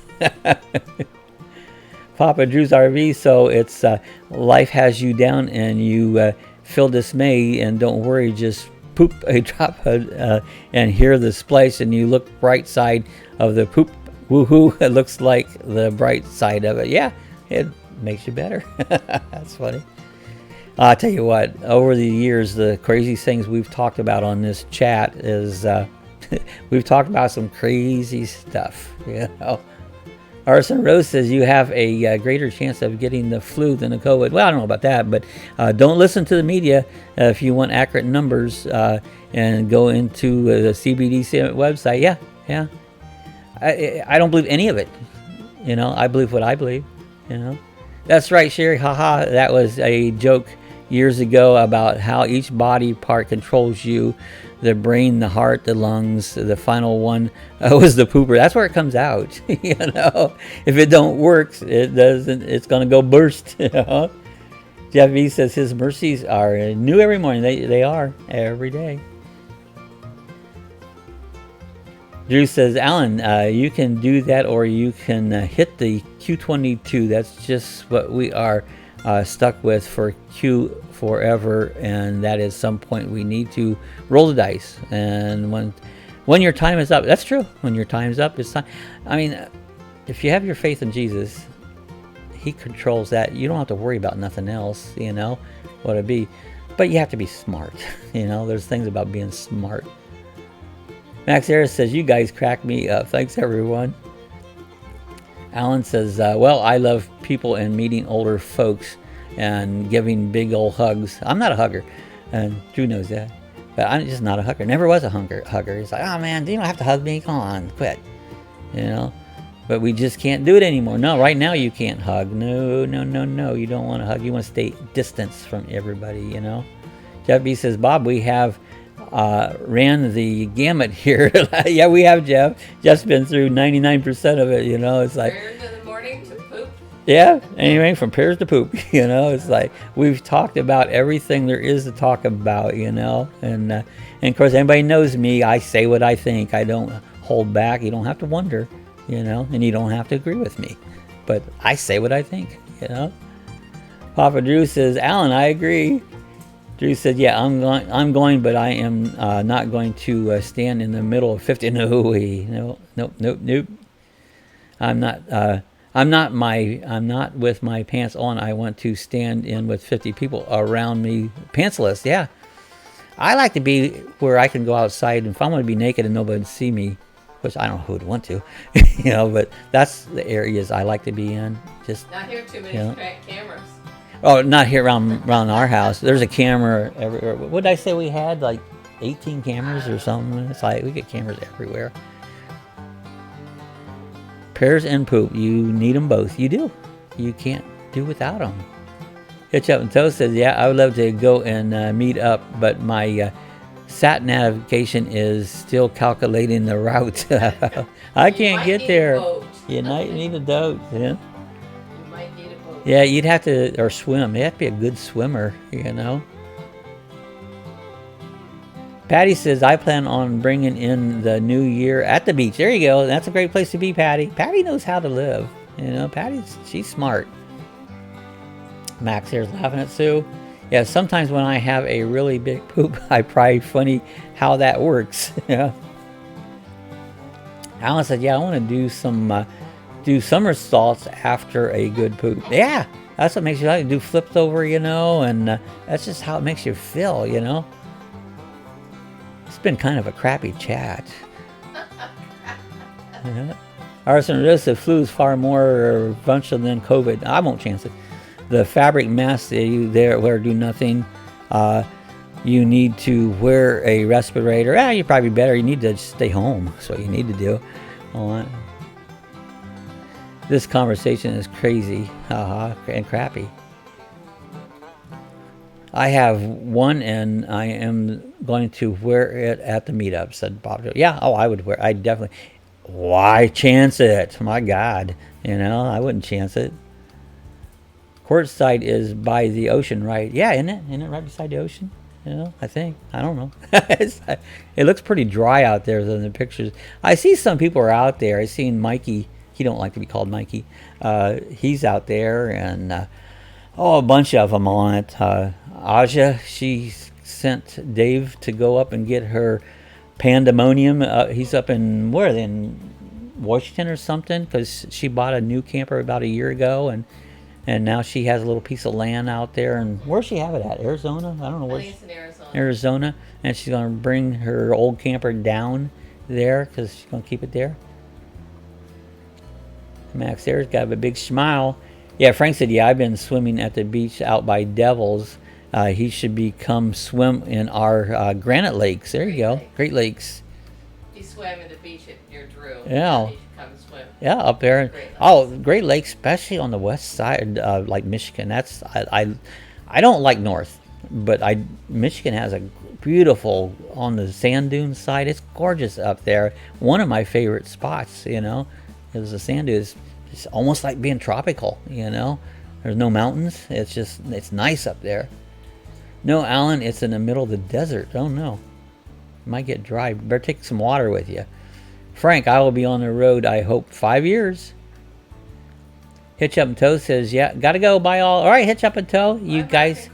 Papa Drew's RV, so it's life has you down and you feel dismay, and don't worry, just poop a drop and hear the splice, and you look bright side of the poop. Woohoo, it looks like the bright side of it. Yeah, it makes you better. That's funny. I'll tell you what, over the years, the craziest things we've talked about on this chat is we've talked about some crazy stuff, you know. Arson Rose says you have a greater chance of getting the flu than the COVID. Well, I don't know about that, but don't listen to the media if you want accurate numbers, and go into the CBDC website. Yeah. I don't believe any of it. You know, I believe what I believe. You know, that's right, Sherry. Haha, that was a joke years ago about how each body part controls you. The brain, the heart, the lungs. The final one was the pooper. That's where it comes out. You know, if it don't work, it doesn't. It's gonna go burst. You know? Jeff V says his mercies are new every morning. They are every day. Drew says, Alan, you can do that, or you can hit the Q22. That's just what we are stuck with for Q forever, and that is some point we need to roll the dice. And when your time is up, that's true. When your time's up, it's time. I mean, if you have your faith in Jesus, He controls that. You don't have to worry about nothing else, you know, what it be. But you have to be smart. You know, there's things about being smart. Max Harris says, you guys crack me up. Thanks, everyone. Alan says, well, I love people and meeting older folks and giving big old hugs. I'm not a hugger, and Drew knows that. But I'm just not a hugger. Never was a hugger. He's like, oh, man, you don't have to hug me. Come on, quit. You know? But we just can't do it anymore. No, right now you can't hug. No. You don't want to hug. You want to stay distance from everybody, you know? Jeff B says, Bob, we have ran the gamut here. Yeah, we have, Jeff. Jeff's been through 99% of it, you know. It's like prayers in the morning to poop. Yeah, anyway, from prayers to poop, you know. It's like we've talked about everything there is to talk about, you know. And of course, anybody knows me. I say what I think. I don't hold back. You don't have to wonder, you know, and you don't have to agree with me. But I say what I think, you know. Papa Drew says, Alan, I agree. Drew said, yeah, I'm going, but I am not going to stand in the middle of 50. Nope. I'm not with my pants on. I want to stand in with 50 people around me, pantsless. Yeah. I like to be where I can go outside, and if I want to be naked and nobody would see me, which I don't know who would want to, you know, but that's the areas I like to be in. Just not here too many cameras. Oh, not here around our house. There's a camera everywhere. What did I say we had? Like 18 cameras or something? It's like we get cameras everywhere. Pears and poop. You need them both. You do. You can't do without them. Hitch Up and Toe says, yeah, I would love to go and meet up, but my sat navigation is still calculating the route. I can't get there. You might need a boat. Yeah. Yeah, you'd have to, or swim. You have to be a good swimmer, you know. Patty says, I plan on bringing in the new year at the beach. There you go. That's a great place to be, Patty. Patty knows how to live. You know, she's smart. Max here's laughing at Sue. Yeah, sometimes when I have a really big poop, I probably funny how that works. Yeah. Alan said, yeah, I want to do some somersaults after a good poop. Yeah, that's what makes you like to do flips over, you know, and that's just how it makes you feel, you know. It's been kind of a crappy chat. Arsenic, the flu is far more functional than COVID. I won't chance it. The fabric mask that you wear do nothing. You need to wear a respirator. You're probably better. You need to stay home. That's what you need to do. This conversation is crazy and crappy. I have one and I am going to wear it at the meetup, said Bob. Yeah, I would wear. I definitely. Why chance it? My God, I wouldn't chance it. Quartzsite is by the ocean, right? Yeah, isn't it? Isn't it right beside the ocean? I think. I don't know. It looks pretty dry out there in the pictures. I see some people are out there. I seen Mikey. He don't like to be called Mikey. He's out there, and a bunch of them on it. Aja, she sent Dave to go up and get her pandemonium. He's up in, where are they, in Washington or something? Because she bought a new camper about a year ago, and now she has a little piece of land out there. And where's she have it at? Arizona? I don't know where. I think it's in Arizona. Arizona, and she's going to bring her old camper down there because she's going to keep it there. Max there's got a big smile. Yeah, Frank said, yeah, I've been swimming at the beach out by Devils. He should come swim in our Granite Lakes. There you go. Great Lakes. He swam in the beach near Drew. Yeah. He should come swim. Yeah, up there. Great Lakes, especially on the west side, like Michigan. That's I don't like north, but Michigan has a beautiful, on the sand dune side. It's gorgeous up there. One of my favorite spots, is the sand dunes. It's almost like being tropical, There's no mountains. It's nice up there. No, Alan, it's in the middle of the desert. Oh, no. Might get dry. Better take some water with you. Frank, I will be on the road, I hope, 5 years. Hitch Up and Toe says, yeah, gotta go. Bye all. All right, Hitch Up and Toe. You guys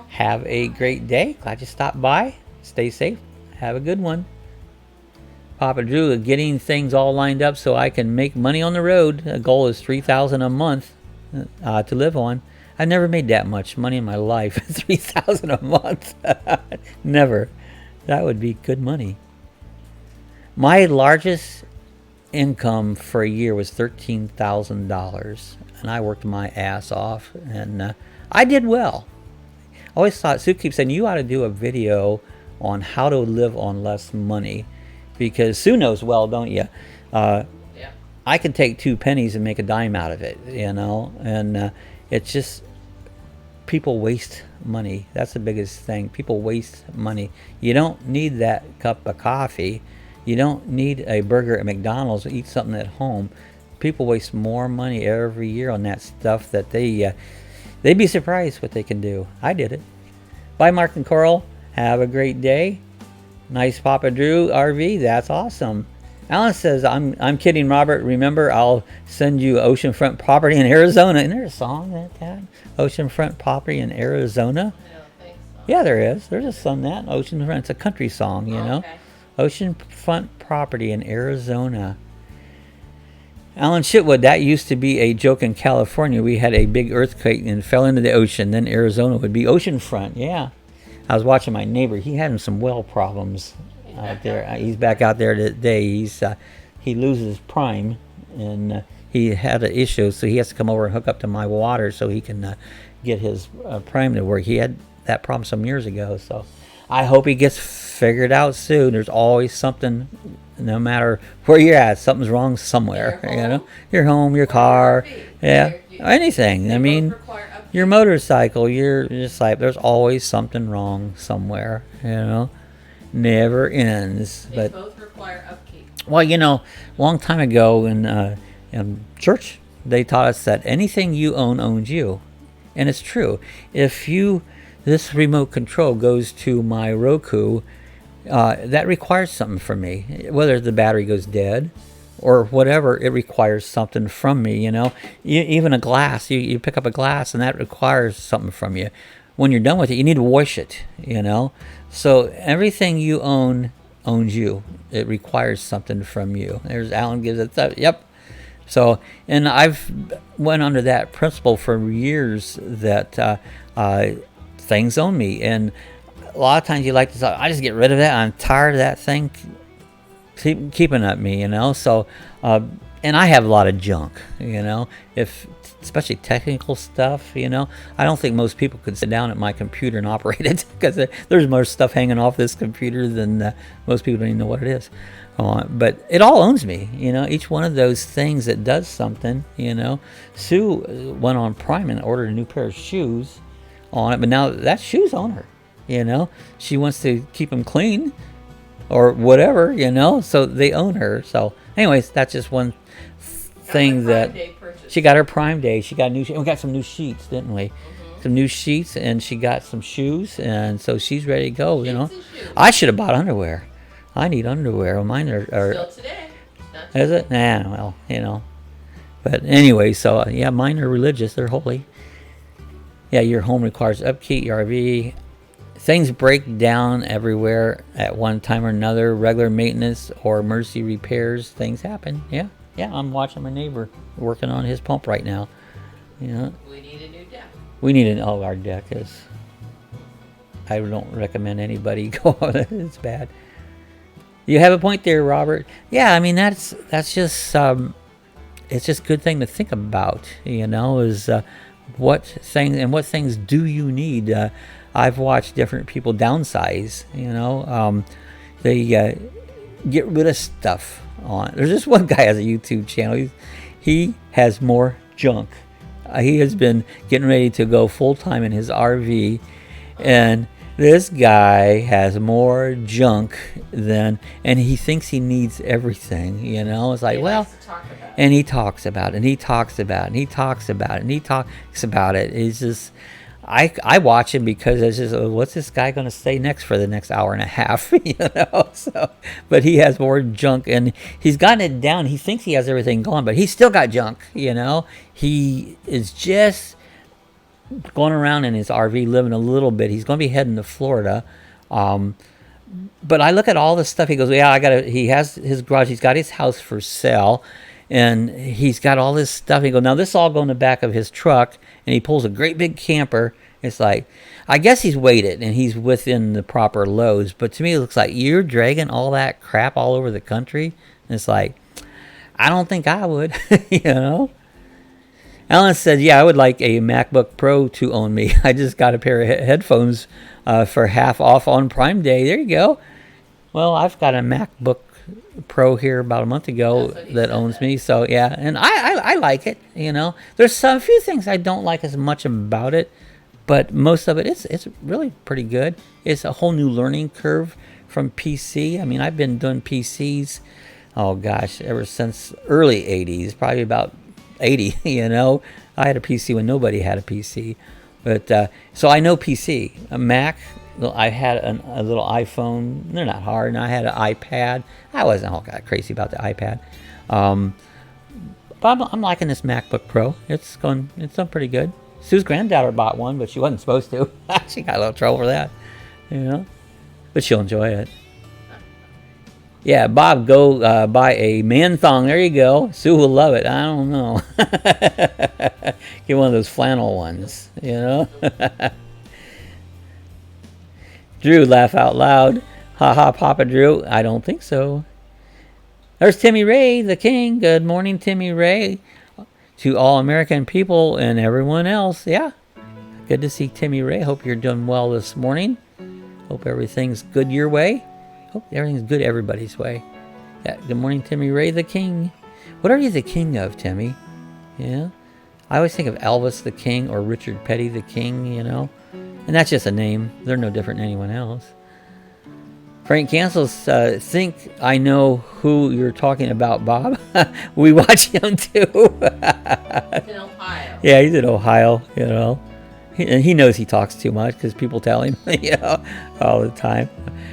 have a great day. Glad you stopped by. Stay safe. Have a good one. Papa Drew, getting things all lined up so I can make money on the road. The goal is $3,000 a month to live on. I've never made that much money in my life. $3,000 a month. Never. That would be good money. My largest income for a year was $13,000, and I worked my ass off, and I did well. I always thought, Sue keeps saying, you ought to do a video on how to live on less money, because Sue knows well, don't you? Yeah. I can take 2 pennies and make a dime out of it, and it's just, people waste money. That's the biggest thing. People waste money. You don't need that cup of coffee. You don't need a burger at McDonald's. Eat something at home. People waste more money every year on that stuff that they'd be surprised what they can do. I did it. Bye, Mark and Coral. Have a great day. Nice Papa Drew RV. That's awesome. Alan says, I'm kidding, Robert. Remember, I'll send you oceanfront property in Arizona. Isn't there a song like that? Oceanfront property in Arizona? I don't think so. Yeah, there is. There's a song that. Oceanfront. It's a country song, Okay. Oceanfront property in Arizona. Alan Shitwood, that used to be a joke in California. We had a big earthquake and fell into the ocean. Then Arizona would be oceanfront. Yeah. I was watching my neighbor. He had some well problems out there. He's back out there today. He loses prime, and he had an issue, so he has to come over and hook up to my water so he can get his prime to work. He had that problem some years ago, so I hope he gets figured out soon. There's always something, no matter where you're at, something's wrong somewhere. Your home, your car, anything. I mean, your motorcycle. You're just like, there's always something wrong somewhere. Never ends. They both require upkeep. Well, long time ago in church, they taught us that anything you own owns you, and it's true. If this remote control goes to my Roku, that requires something from me. Whether the battery goes dead or whatever, it requires something from me. Even a glass, you pick up a glass, and that requires something from you. When you're done with it, you need to wash it. So everything you own owns you. It requires something from you. There's Alan gives it that. Yep. So, and I've went under that principle for years that things own me. And a lot of times you like to say, I just get rid of that. I'm tired of that thing keeping at me, So and I have a lot of junk, you know, especially technical stuff, you know. I don't think most people could sit down at my computer and operate it, because there's more stuff hanging off this computer than most people don't even know what it is. But it all owns me, you know, each one of those things that does something, you know. Sue went on Prime and ordered a new pair of shoes on it, but now that shoe's on her, you know. She wants to keep them clean or whatever, you know, so they own her. So anyways, that's just one thing that she got her Prime Day. She got we got some new sheets, didn't we? Some new sheets, and she got some shoes, and so she's ready to go, you know. I should have bought underwear. I need underwear. Mine are still today. Is it? Nah, well, you know. But anyway, so yeah, mine are religious. They're holy. Yeah, your home requires upkeep, your RV. Things break down everywhere at one time or another. Regular maintenance or emergency repairs, things happen. Yeah, I'm watching my neighbor working on his pump right now. You know. We need a new deck. Our deck is. I don't recommend anybody go on it. It's bad. You have a point there, Robert. Yeah, I mean that's just it's just a good thing to think about. You know, is what things do you need? I've watched different people downsize. You know, they get rid of stuff on. There's this one guy has a YouTube channel. He has more junk. He has been getting ready to go full time in his RV, and this guy has more junk and he thinks he needs everything, you know. It's like, well, and he talks about it, and he talks about it, and he talks about it, and he talks about it. It's just, I watch him because it's just, what's this guy going to say next for the next hour and a half, you know? So, but he has more junk, and he's gotten it down. He thinks he has everything going, but he's still got junk, you know. He is just going around in his RV, living a little bit. He's going to be heading to Florida. But I look at all this stuff. He goes, yeah, he has his garage. He's got his house for sale, and he's got all this stuff. He goes, now this all go in the back of his truck, and he pulls a great big camper. It's like, I guess he's weighted and he's within the proper loads. But to me, it looks like you're dragging all that crap all over the country. And it's like, I don't think I would, you know. Alan said, yeah, I would like a MacBook Pro to own me. I just got a pair of headphones for half off on Prime Day. There you go. Well, I've got a MacBook Pro here about a month ago that owns me. So, yeah, and I like it, you know. There's a few things I don't like as much about it, but most of it, it's really pretty good. It's a whole new learning curve from PC. I mean, I've been doing PCs, oh gosh, ever since early 80s, probably about 80, you know. I had a PC when nobody had a PC, but so I know PC. A Mac, I had a little iPhone. They're not hard, and I had an iPad. I wasn't all that crazy about the iPad, but I'm liking this MacBook Pro. It's done pretty good. Sue's granddaughter bought one, but she wasn't supposed to. She got a little trouble for that, you know, but she'll enjoy it. Yeah, Bob, go buy a man thong. There you go. Sue will love it. I don't know. Get one of those flannel ones, you know. Drew, laugh out loud. Ha ha, Papa Drew. I don't think so. There's Timmy Ray, the king. Good morning, Timmy Ray. To all American people and everyone else. Yeah, good to see Timmy Ray. Hope you're doing well this morning. Hope everything's good your way. Hope everything's good everybody's way. Yeah, good morning, Timmy Ray, the king. What are you the king of, Timmy? Yeah, I always think of Elvis the king or Richard Petty the king, you know. And that's just a name. They're no different than anyone else. Frank Cancels, think I know who you're talking about, Bob. We watch him too. He's in Ohio. Yeah, he's in Ohio, you know. And he knows he talks too much because people tell him, you know, all the time.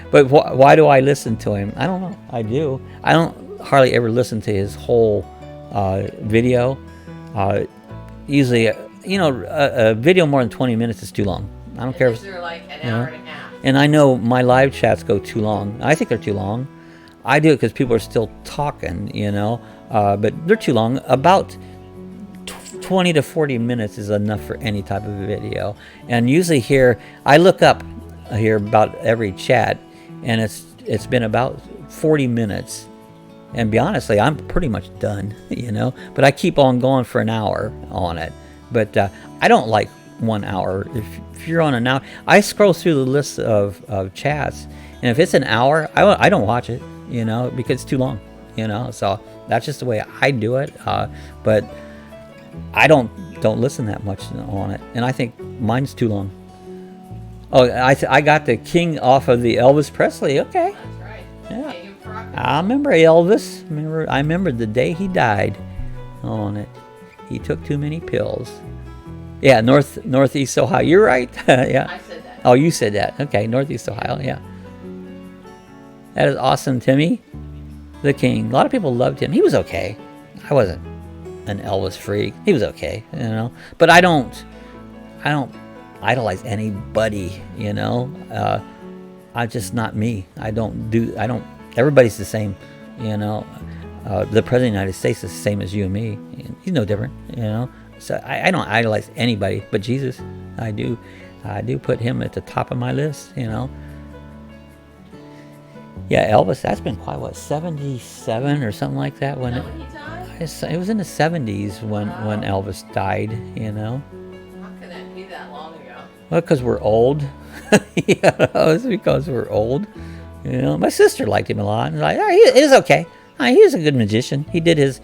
But why do I listen to him? I don't know. I do. I don't hardly ever listen to his whole video. Usually, you know, a video more than 20 minutes is too long. I don't care if they're like an hour and a half. And I know my live chats go too long. I think they're too long. I do it because people are still talking, you know. But they're too long. About 20 to 40 minutes is enough for any type of video. And usually here, I look up here about every chat, and it's been about 40 minutes And be honestly, I'm pretty much done, you know. But I keep on going for an hour on it. But I don't like 1 hour. If you're on an hour, I scroll through the list of chats, and if it's an hour, I don't watch it, you know, because it's too long, you know. So that's just the way I do it. But I don't listen that much on it, and I think mine's too long. Oh, I got the King off of the Elvis Presley. Okay. That's right. Yeah. King of rock and I remember Elvis. I remember the day he died on it. He took too many pills. Yeah, Northeast Ohio. You're right. Yeah. I said that. Oh, you said that. Okay, Northeast Ohio. Yeah. That is awesome, Timmy. The King. A lot of people loved him. He was okay. I wasn't an Elvis freak. He was okay, you know. But I don't idolize anybody, you know. I'm just not me. Everybody's the same, you know. The President of the United States is the same as you and me. He's no different, you know. So I don't idolize anybody but Jesus. I do put him at the top of my list, you know. Yeah, Elvis, that's been quite, 77 or something like that when he died? it was in the 70s when Elvis died, you know. How can that be that long ago? Well, because we're old. Yeah, it's because we're old. You know, my sister liked him a lot, and like, he is okay. He was a good magician. He did his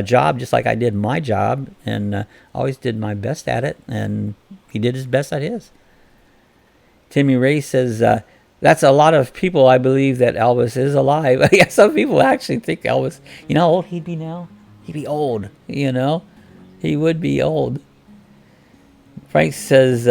job just like I did my job, and always did my best at it, and he did his best at his. Timmy Ray says, that's a lot of people, I believe, that Elvis is alive. Yeah, some people actually think Elvis, you know how old he'd be now? He'd be old, you know? He would be old. Frank says,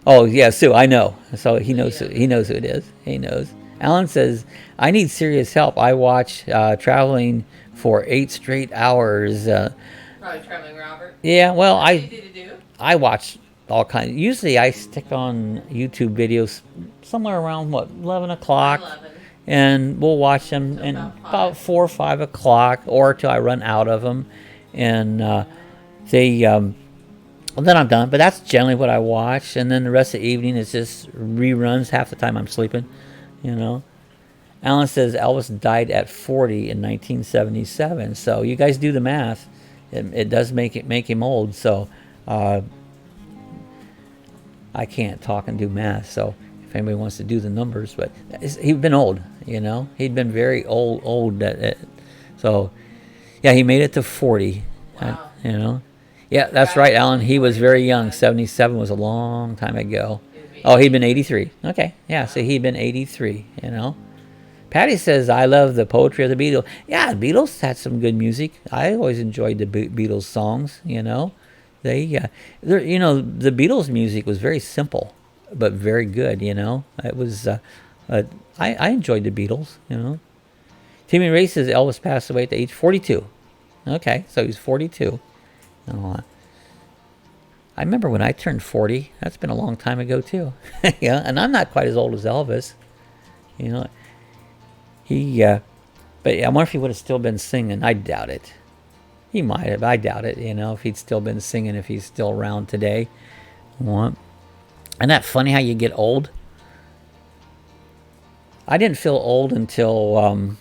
oh, yeah, Sue, I know. So he knows who it is. He knows. Alan says, I need serious help. I watch traveling for 8 straight hours. Probably Traveling Robert. Yeah, well, What did you do? I watch all kinds. Usually I stick on YouTube videos somewhere around, 11 o'clock. 11. And we'll watch them and about 4 or 5 o'clock, or till I run out of them. And then I'm done. But that's generally what I watch. And then the rest of the evening is just reruns. Half the time I'm sleeping, you know. Alan says Elvis died at 40 in 1977. So you guys do the math. It does make him old. So I can't talk and do math. So if anybody wants to do the numbers, but he'd been old, you know. He'd been very old. So yeah, he made it to 40. Wow. You know. Yeah, that's right, Alan. He was very young. 77 was a long time ago. Oh, he'd been 83. Okay, yeah, so he'd been 83, you know. Patty says, I love the poetry of the Beatles. Yeah, the Beatles had some good music. I always enjoyed the Beatles songs, you know. The Beatles music was very simple, but very good, you know. It was, I enjoyed the Beatles, you know. Timmy Ray says Elvis passed away at the age 42. Okay, so he's 42. Oh, I remember when I turned 40. That's been a long time ago too. Yeah, and I'm not quite as old as Elvis. You know, but I wonder if he would have still been singing. I doubt it. He might have. I doubt it. You know, if he'd still been singing, if he's still around today. What? Isn't that funny how you get old? I didn't feel old until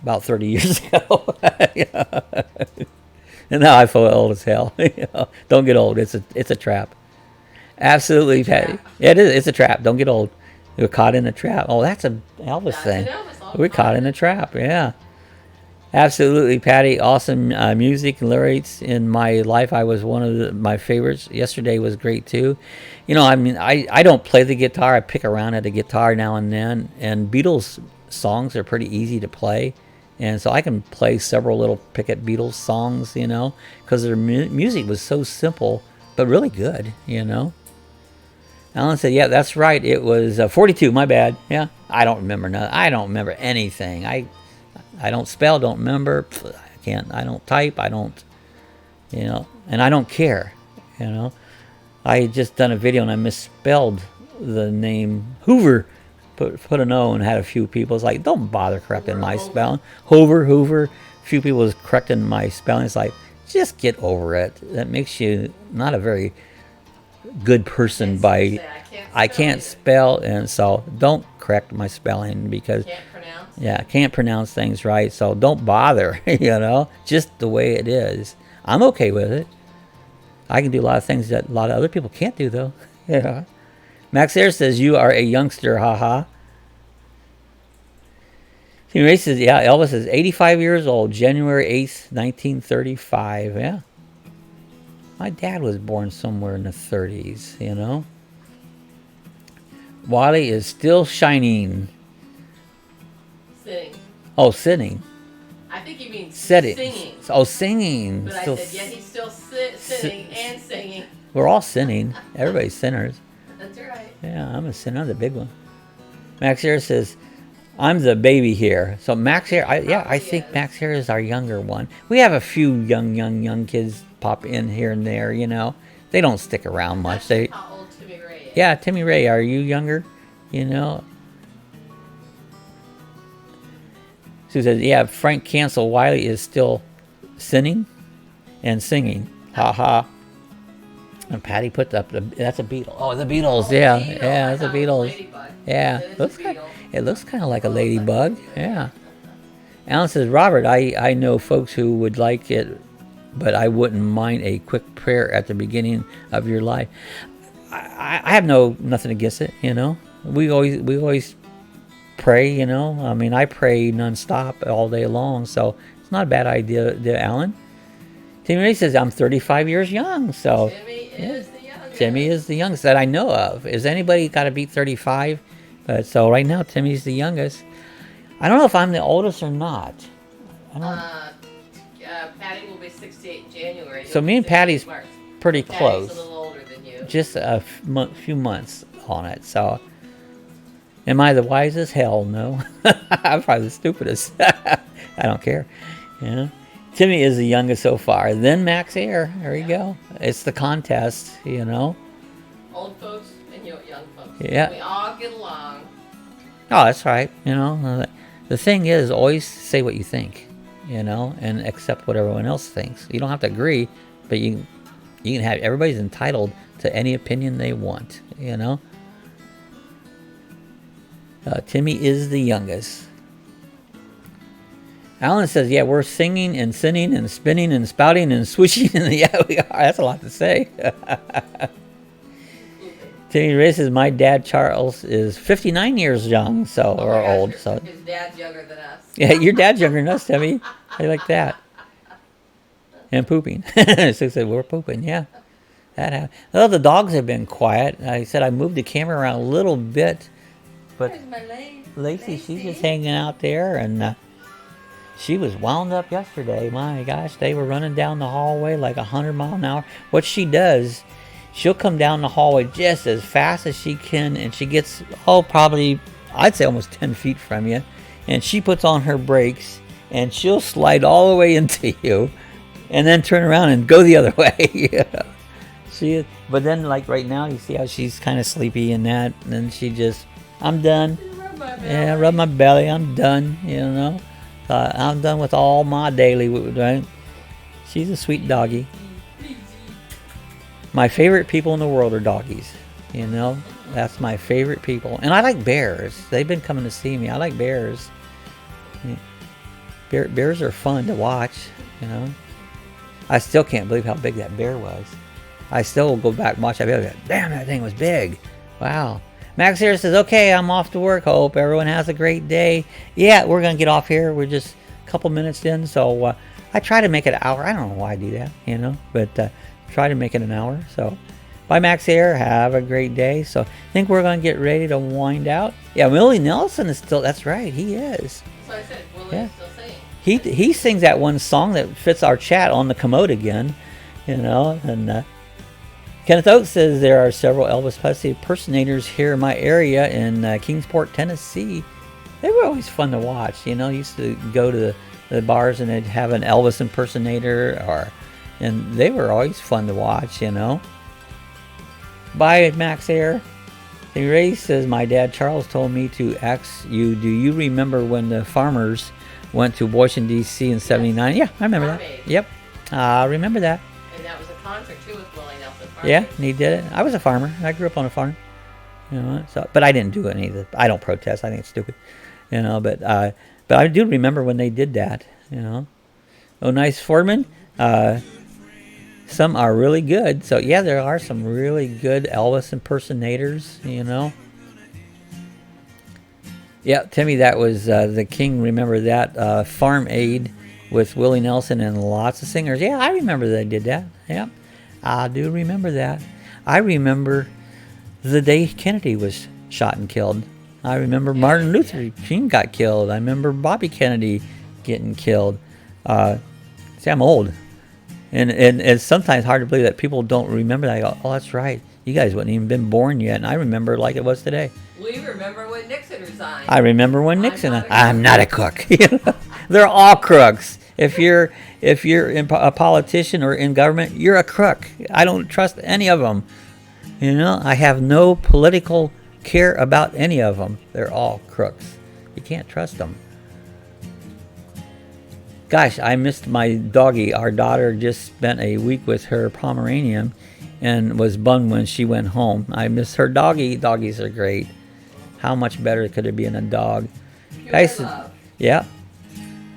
about 30 years ago. Yeah. And now I feel old as hell. You know, don't get old. It's a trap. Absolutely, Patty. Yeah, it is. It's a trap. Don't get old. We're caught in a trap. Oh, that's an Elvis thing. We're caught in a trap. Yeah. Absolutely, Patty. Awesome music and lyrics in my life. I was one of my favorites. Yesterday was great too. You know, I mean, I don't play the guitar. I pick around at a guitar now and then. And Beatles songs are pretty easy to play. And so I can play several little picket Beatles songs, you know, because their music was so simple, but really good, you know. Alan said, yeah, that's right. It was 42, my bad. Yeah, I don't remember nothing. I don't remember anything. I don't spell, don't remember. I don't type, I don't, you know, and I don't care, you know. I had just done a video and I misspelled the name Hoover. Put an O and had a few people. It's like, don't bother correcting my spelling. Hoover. A few people was correcting my spelling. It's like, just get over it. That makes you not a very good person by... I can't I can't spell, and so don't correct my spelling because Can't pronounce? yeah, I can't pronounce things right. So don't bother, just the way it is. I'm okay with it. I can do a lot of things that a lot of other people can't do, though. Yeah. Max Air says, you are a youngster, haha. Team Ray says, yeah, Elvis is 85 years old, January 8th, 1935. Yeah. My dad was born somewhere in the 30s, Wally is still shining. Sitting. Oh, sitting. I think he means Sitting. singing. Oh, singing. But still I said, yeah, he's still sitting and singing. We're all sinning. Everybody's sinners. That's right. Yeah, I'm a sinner. I'm the big one. Max Air says, I'm the baby here. So Max Air, I think Max Air is our younger one. We have a few young kids pop in here and there, They don't stick around much. How old Timmy Ray is. Yeah, Timmy Ray, are you younger? Sue says, yeah, Frank Cancel Wiley is still sinning and singing. Ha ha. And Patty put up that's a beetle. Oh, the Beatles. Yeah, that's a Beatles. Yeah, it looks kind of like a ladybug. Yeah. Alan says, Robert, I know folks who would like it, but I wouldn't mind a quick prayer at the beginning of your life. I have nothing against it. We always pray. I mean, I pray nonstop all day long, so it's not a bad idea, Alan. Timmy Ray says, I'm 35 years young, so Timmy is the youngest that I know of. Is anybody got to beat 35? But so right now, Timmy's the youngest. I don't know if I'm the oldest or not. Patty will be 68 in January. So me and Patty's pretty close. Patty's a little older than you. Just a few months on it. So, am I the wisest? Hell no. I'm probably the stupidest. I don't care. Timmy is the youngest so far. Then Max Air. There you go. It's the contest, Old folks and young folks. Yeah. We all get along. Oh, that's right. The thing is, always say what you think, and accept what everyone else thinks. You don't have to agree, but you can have, everybody's entitled to any opinion they want, Timmy is the youngest. Alan says, yeah, we're singing and sinning and spinning and spouting and swishing. And yeah, we are. That's a lot to say. Timmy Ray says, my dad, Charles, is 59 years young, or old. So his dad's younger than us. Yeah, your dad's younger than us, Timmy. How you like that? And pooping. So said, we're pooping, yeah. That happened. Well, the dogs have been quiet. I said I moved the camera around a little bit. But Where's my Lacey, she's just hanging out there, and she was wound up yesterday. My gosh, they were running down the hallway like 100 miles an hour. What she does, she'll come down the hallway just as fast as she can, and she gets, probably, I'd say almost 10 feet from you, and she puts on her brakes, and she'll slide all the way into you, and then turn around and go the other way. But then, like right now, you see how she's kind of sleepy and that, and then she just, I'm done. Rub my belly, I'm done, I'm done with all my daily, right? She's a sweet doggy. My favorite people in the world are doggies. That's my favorite people. And I like bears. They've been coming to see me. I like bears. Bears are fun to watch, I still can't believe how big that bear was. I still will go back and watch that bear. Damn, that thing was big. Wow. Max here says, okay, I'm off to work. Hope everyone has a great day. Yeah, we're going to get off here. We're just a couple minutes in. So I try to make it an hour. I don't know why I do that, but try to make it an hour. So bye, Max Air. Have a great day. So I think we're going to get ready to wind out. Yeah, Willie Nelson is still, that's right. He is. So I said, Willie is still singing. He sings that one song that fits our chat on the commode again, and Kenneth Oates says there are several Elvis Presley impersonators here in my area in Kingsport, Tennessee. They were always fun to watch. Used to go to the bars and they'd have an Elvis impersonator, and they were always fun to watch. Bye, Max Air. Ray says, my dad Charles told me to ask you, do you remember when the farmers went to Washington, D.C. in 79? Yeah, I remember that. Yep, I remember that. And that was a concert too with Willie Nelson. Yeah, and he did it. I was a farmer. I grew up on a farm. You know, so but I didn't do any of it. I don't protest. I think it's stupid. You know, but I do remember when they did that. You know, oh nice Foreman. Some are really good. So yeah, there are some really good Elvis impersonators. You know. Yeah, Timmy, that was the King. Remember that Farm Aid with Willie Nelson and lots of singers. Yeah, I remember they did that. Yeah, I do remember that. I remember the day Kennedy was shot and killed. I remember Martin Luther King got killed. I remember Bobby Kennedy getting killed. See, I'm old. And it's sometimes hard to believe that people don't remember that. I go, oh, that's right. You guys wouldn't even been born yet. And I remember like it was today. We remember when Nixon resigned. I remember when Nixon. I'm not a crook. They're all crooks. If you're a politician or in government, you're a crook. I don't trust any of them. You know, I have no political care about any of them. They're all crooks. You can't trust them. Gosh, I missed my doggy. Our daughter just spent a week with her Pomeranian and was bummed when she went home. I miss her doggy. Doggies are great. How much better could it be in a dog? Patty says, yeah.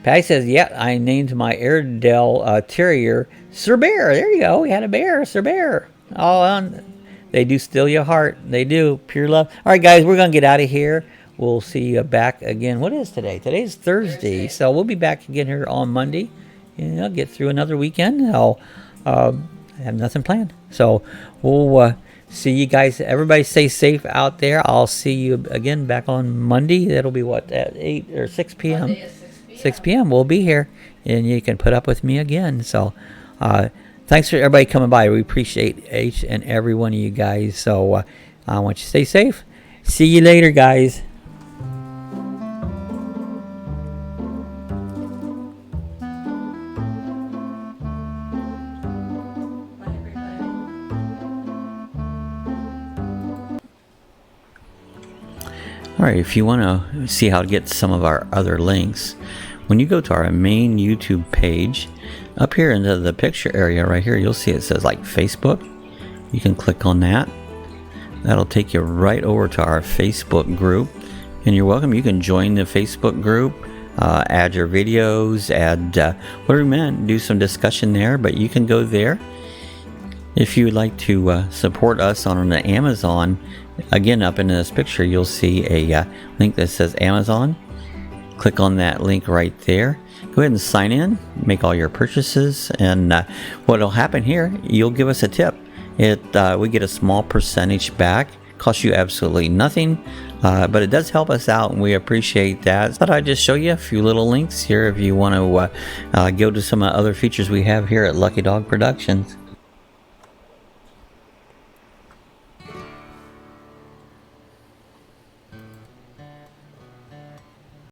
Patty says, yeah, I named my Airedale Terrier Sir Bear. There you go. We had a bear, Sir Bear. All on. They do steal your heart. They do. Pure love. All right, guys, we're going to get out of here. We'll see you back again. What is today? Today's Thursday. So we'll be back again here on Monday. You know, get through another weekend. I'll have nothing planned. So we'll see you guys. Everybody stay safe out there. I'll see you again back on Monday. That'll be what, at 8 or 6 p.m.? Monday at 6 p.m. 6 p.m. We'll be here. And you can put up with me again. So thanks for everybody coming by. We appreciate each and every one of you guys. So I want you to stay safe. See you later, guys. Alright, if you want to see how to get some of our other links, when you go to our main YouTube page, up here into the picture area right here, you'll see it says like Facebook. You can click on that. That'll take you right over to our Facebook group. And you're welcome. You can join the Facebook group, add your videos, add whatever you meant, do some discussion there, but you can go there. If you would like to support us on the Amazon, again, up in this picture, you'll see a link that says Amazon. Click on that link right there. Go ahead and sign in, make all your purchases, and what will happen here, you'll give us a tip. We get a small percentage back. Costs you absolutely nothing, but it does help us out, and we appreciate that. Thought I'd just show you a few little links here if you want to go to some other features we have here at Lucky Dog Productions.